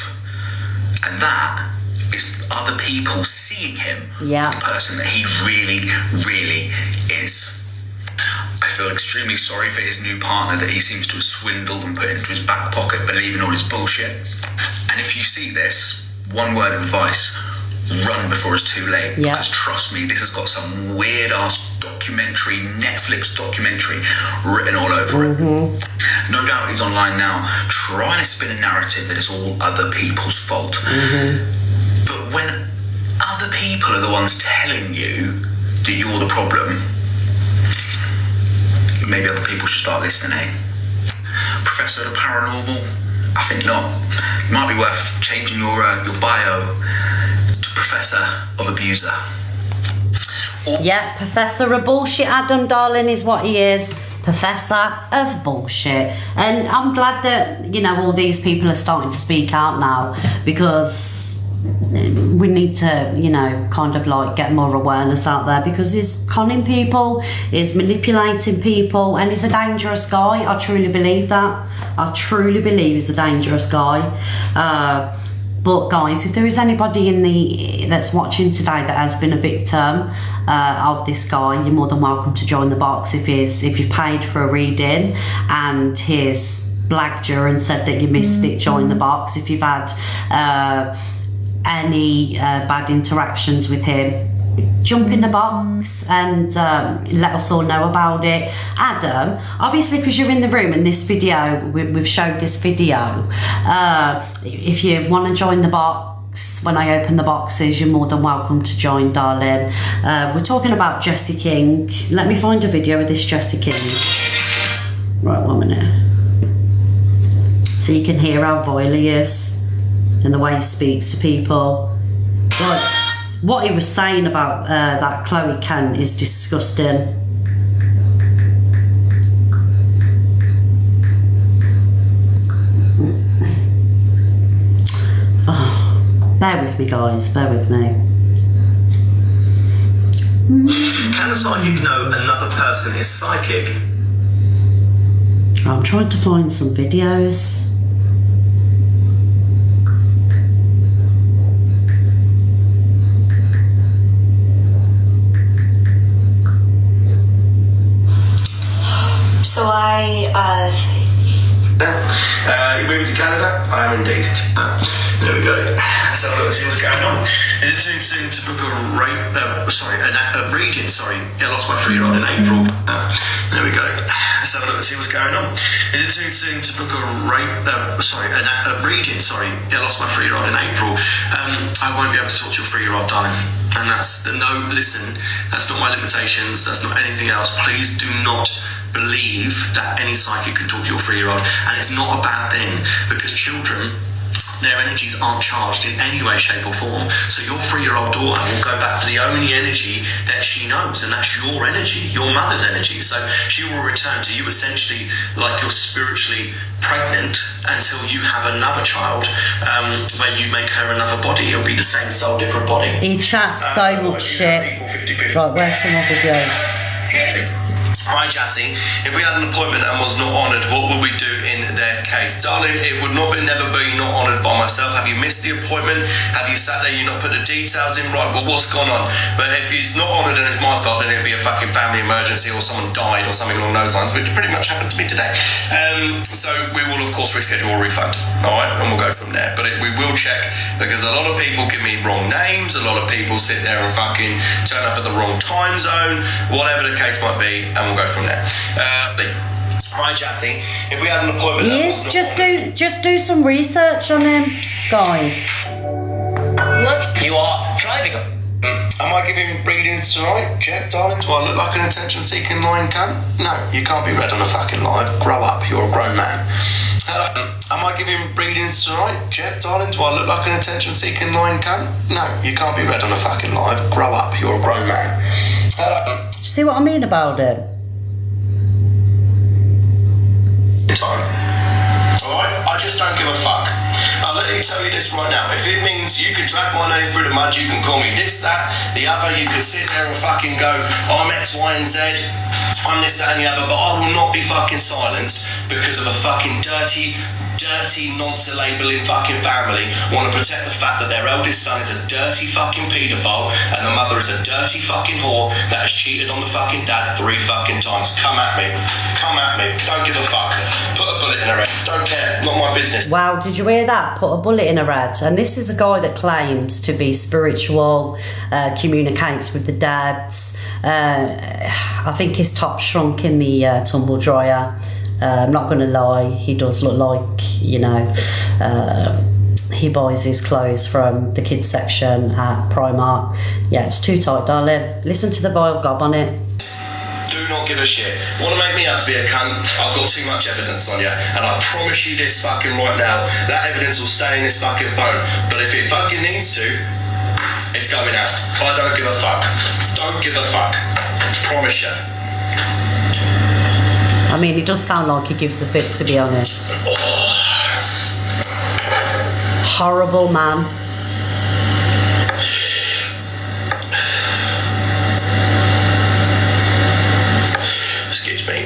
and that is other people seeing him for the person that he really, really is. I feel extremely sorry for his new partner that he seems to have swindled and put into his back pocket, believing all his bullshit. And if you see this, one word of advice: run before it's too late. Because trust me, this has got some weird ass documentary, Netflix documentary written all over it. No doubt he's online now trying to spin a narrative that it's all other people's fault. But when other people are the ones telling you that you're the problem, maybe other people should start listening, eh? Professor of the Paranormal? I think not. It might be worth changing your bio to Professor of Abuser. Yeah, Professor of Bullshit, Adam, darling, is what he is. Professor of Bullshit. And I'm glad that, you know, all these people are starting to speak out now, because we need to, you know, kind of like get more awareness out there, because he's conning people, he's manipulating people, and he's a dangerous guy. I truly believe that. I truly believe he's a dangerous guy. But guys, if there is anybody that's watching today that has been a victim of this guy, you're more than welcome to join the box. If you've paid for a reading and he's blagged you and said that you missed it, join the box. If you've had any bad interactions with him, jump in the box and let us all know about it. Adam, obviously, because you're in the room and this video, we've showed this video, if you want to join the box, when I open the boxes, you're more than welcome to join, darling. We're talking about Jesse King. Let me find a video of this Jesse King. Right, 1 minute. So you can hear how vile he is and the way he speaks to people. Right. What he was saying about that Chloe Kent is disgusting. Oh, bear with me, guys, bear with me. Can a psychic know another person is psychic? I'm trying to find some videos. So you moving to Canada? I am indeed. There we go. So let's see what's going on. Is it too soon to book a reading? I lost my 3-year-old in April. There we go. Let's have a look and see what's going on. Is it too soon to book a reading? I lost my 3-year-old in April. I won't be able to talk to your 3-year-old, darling. And that's listen, that's not my limitations. That's not anything else. Please do not believe that any psychic can talk to your 3-year-old, and it's not a bad thing, because children, their energies aren't charged in any way, shape or form. So your 3-year-old daughter will go back to the only energy that she knows, and that's your energy, your mother's energy. So she will return to you essentially like you're spiritually pregnant until you have another child, where you make her another body. It'll be the same soul, different body. He chats so much shit. Right, where's some more videos? Hi Jassy, if we had an appointment and was not honoured, what would we do in their case? Darling, it would never be not honoured by myself. Have you missed the appointment? Have you sat there, you not put the details in right? Well, what's gone on? But if it's not honoured and it's my fault, then it'll be a fucking family emergency, or someone died or something along those lines, which pretty much happened to me today. So we will of course reschedule or refund, alright, and we'll go from there. But we will check, because a lot of people give me wrong names, a lot of people sit there and fucking turn up at the wrong time zone, whatever the case might be, and we'll go from there. Hi Jassy, if we had an appointment... Yes, just do some research on him, guys. What? You are driving. Am I giving readings tonight? Check, darling. Do I look like an attention-seeking lying cunt? No, you can't be read on a fucking live. Grow up, you're a grown man. Am I giving readings tonight? Check, darling. Do I look like an attention-seeking lying cunt? No, you can't be read on a fucking live. Grow up, you're a grown man. See what I mean about it? Alright, I just don't give a fuck. I'll let me tell you this right now. If it means you can drag my name through the mud, you can call me this, that, the other, you can sit there and fucking go, I'm X, Y, and Z, I'm this, that, and the other, but I will not be fucking silenced because of a fucking dirty, nonce-labelling fucking family want to protect the fact that their eldest son is a dirty fucking paedophile and the mother is a dirty fucking whore that has cheated on the fucking dad 3 fucking times. Come at me. Come at me. Don't give a fuck. Put a bullet in her head. Don't care. Not my business. Wow, did you hear that? Put a bullet in her head. And this is a guy that claims to be spiritual, communicates with the dads. I think his top shrunk in the tumble dryer. I'm not going to lie, he does look like, you know, he buys his clothes from the kids section at Primark. Yeah, it's too tight, darling. Listen to the vile gob on it. Do not give a shit. Want to make me out to be a cunt? I've got too much evidence on you, and I promise you this fucking right now, that evidence will stay in this fucking phone. But if it fucking needs to, it's going out. I don't give a fuck. Don't give a fuck. Promise you. I mean, it does sound like he gives a fit, to be honest. Horrible man. Excuse me.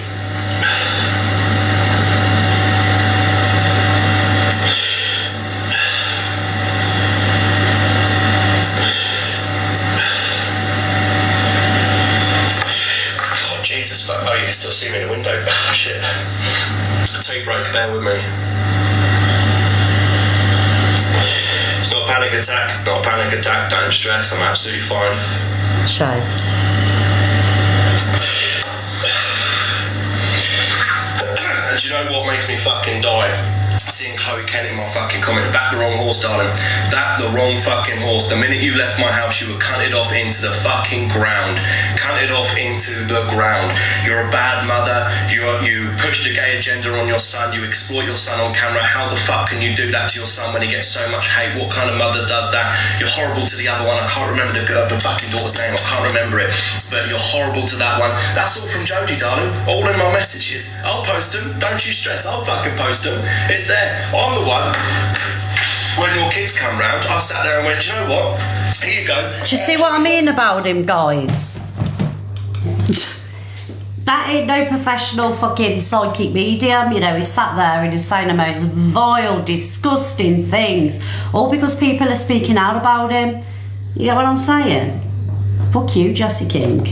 Oh, you can still see me in the window. Oh, shit. Tape broke, bear with me. It's not a panic attack, not a panic attack, don't stress, I'm absolutely fine. Shame. And do you know what makes me fucking die? Seeing Chloe Kent in my fucking comment. Back the wrong horse, darling. Back the wrong fucking horse. The minute you left my house, you were cunted off into the fucking ground. Cunted off into the ground. You're a bad mother. You push the gay agenda on your son. You exploit your son on camera. How the fuck can you do that to your son when he gets so much hate? What kind of mother does that? You're horrible to the other one. I can't remember the fucking daughter's name. I can't remember it. But you're horrible to that one. That's all from Jodie, darling. All in my messages. I'll post them. Don't you stress. I'll fucking post them. It's there. I'm the one. When your kids come round, I sat there and went, do you know what? Here you go. Do you see what I mean about him, guys? That ain't no professional fucking psychic medium, you know. He's sat there and he's saying the most vile, disgusting things, all because people are speaking out about him. You get what I'm saying? Fuck you, Jesse King.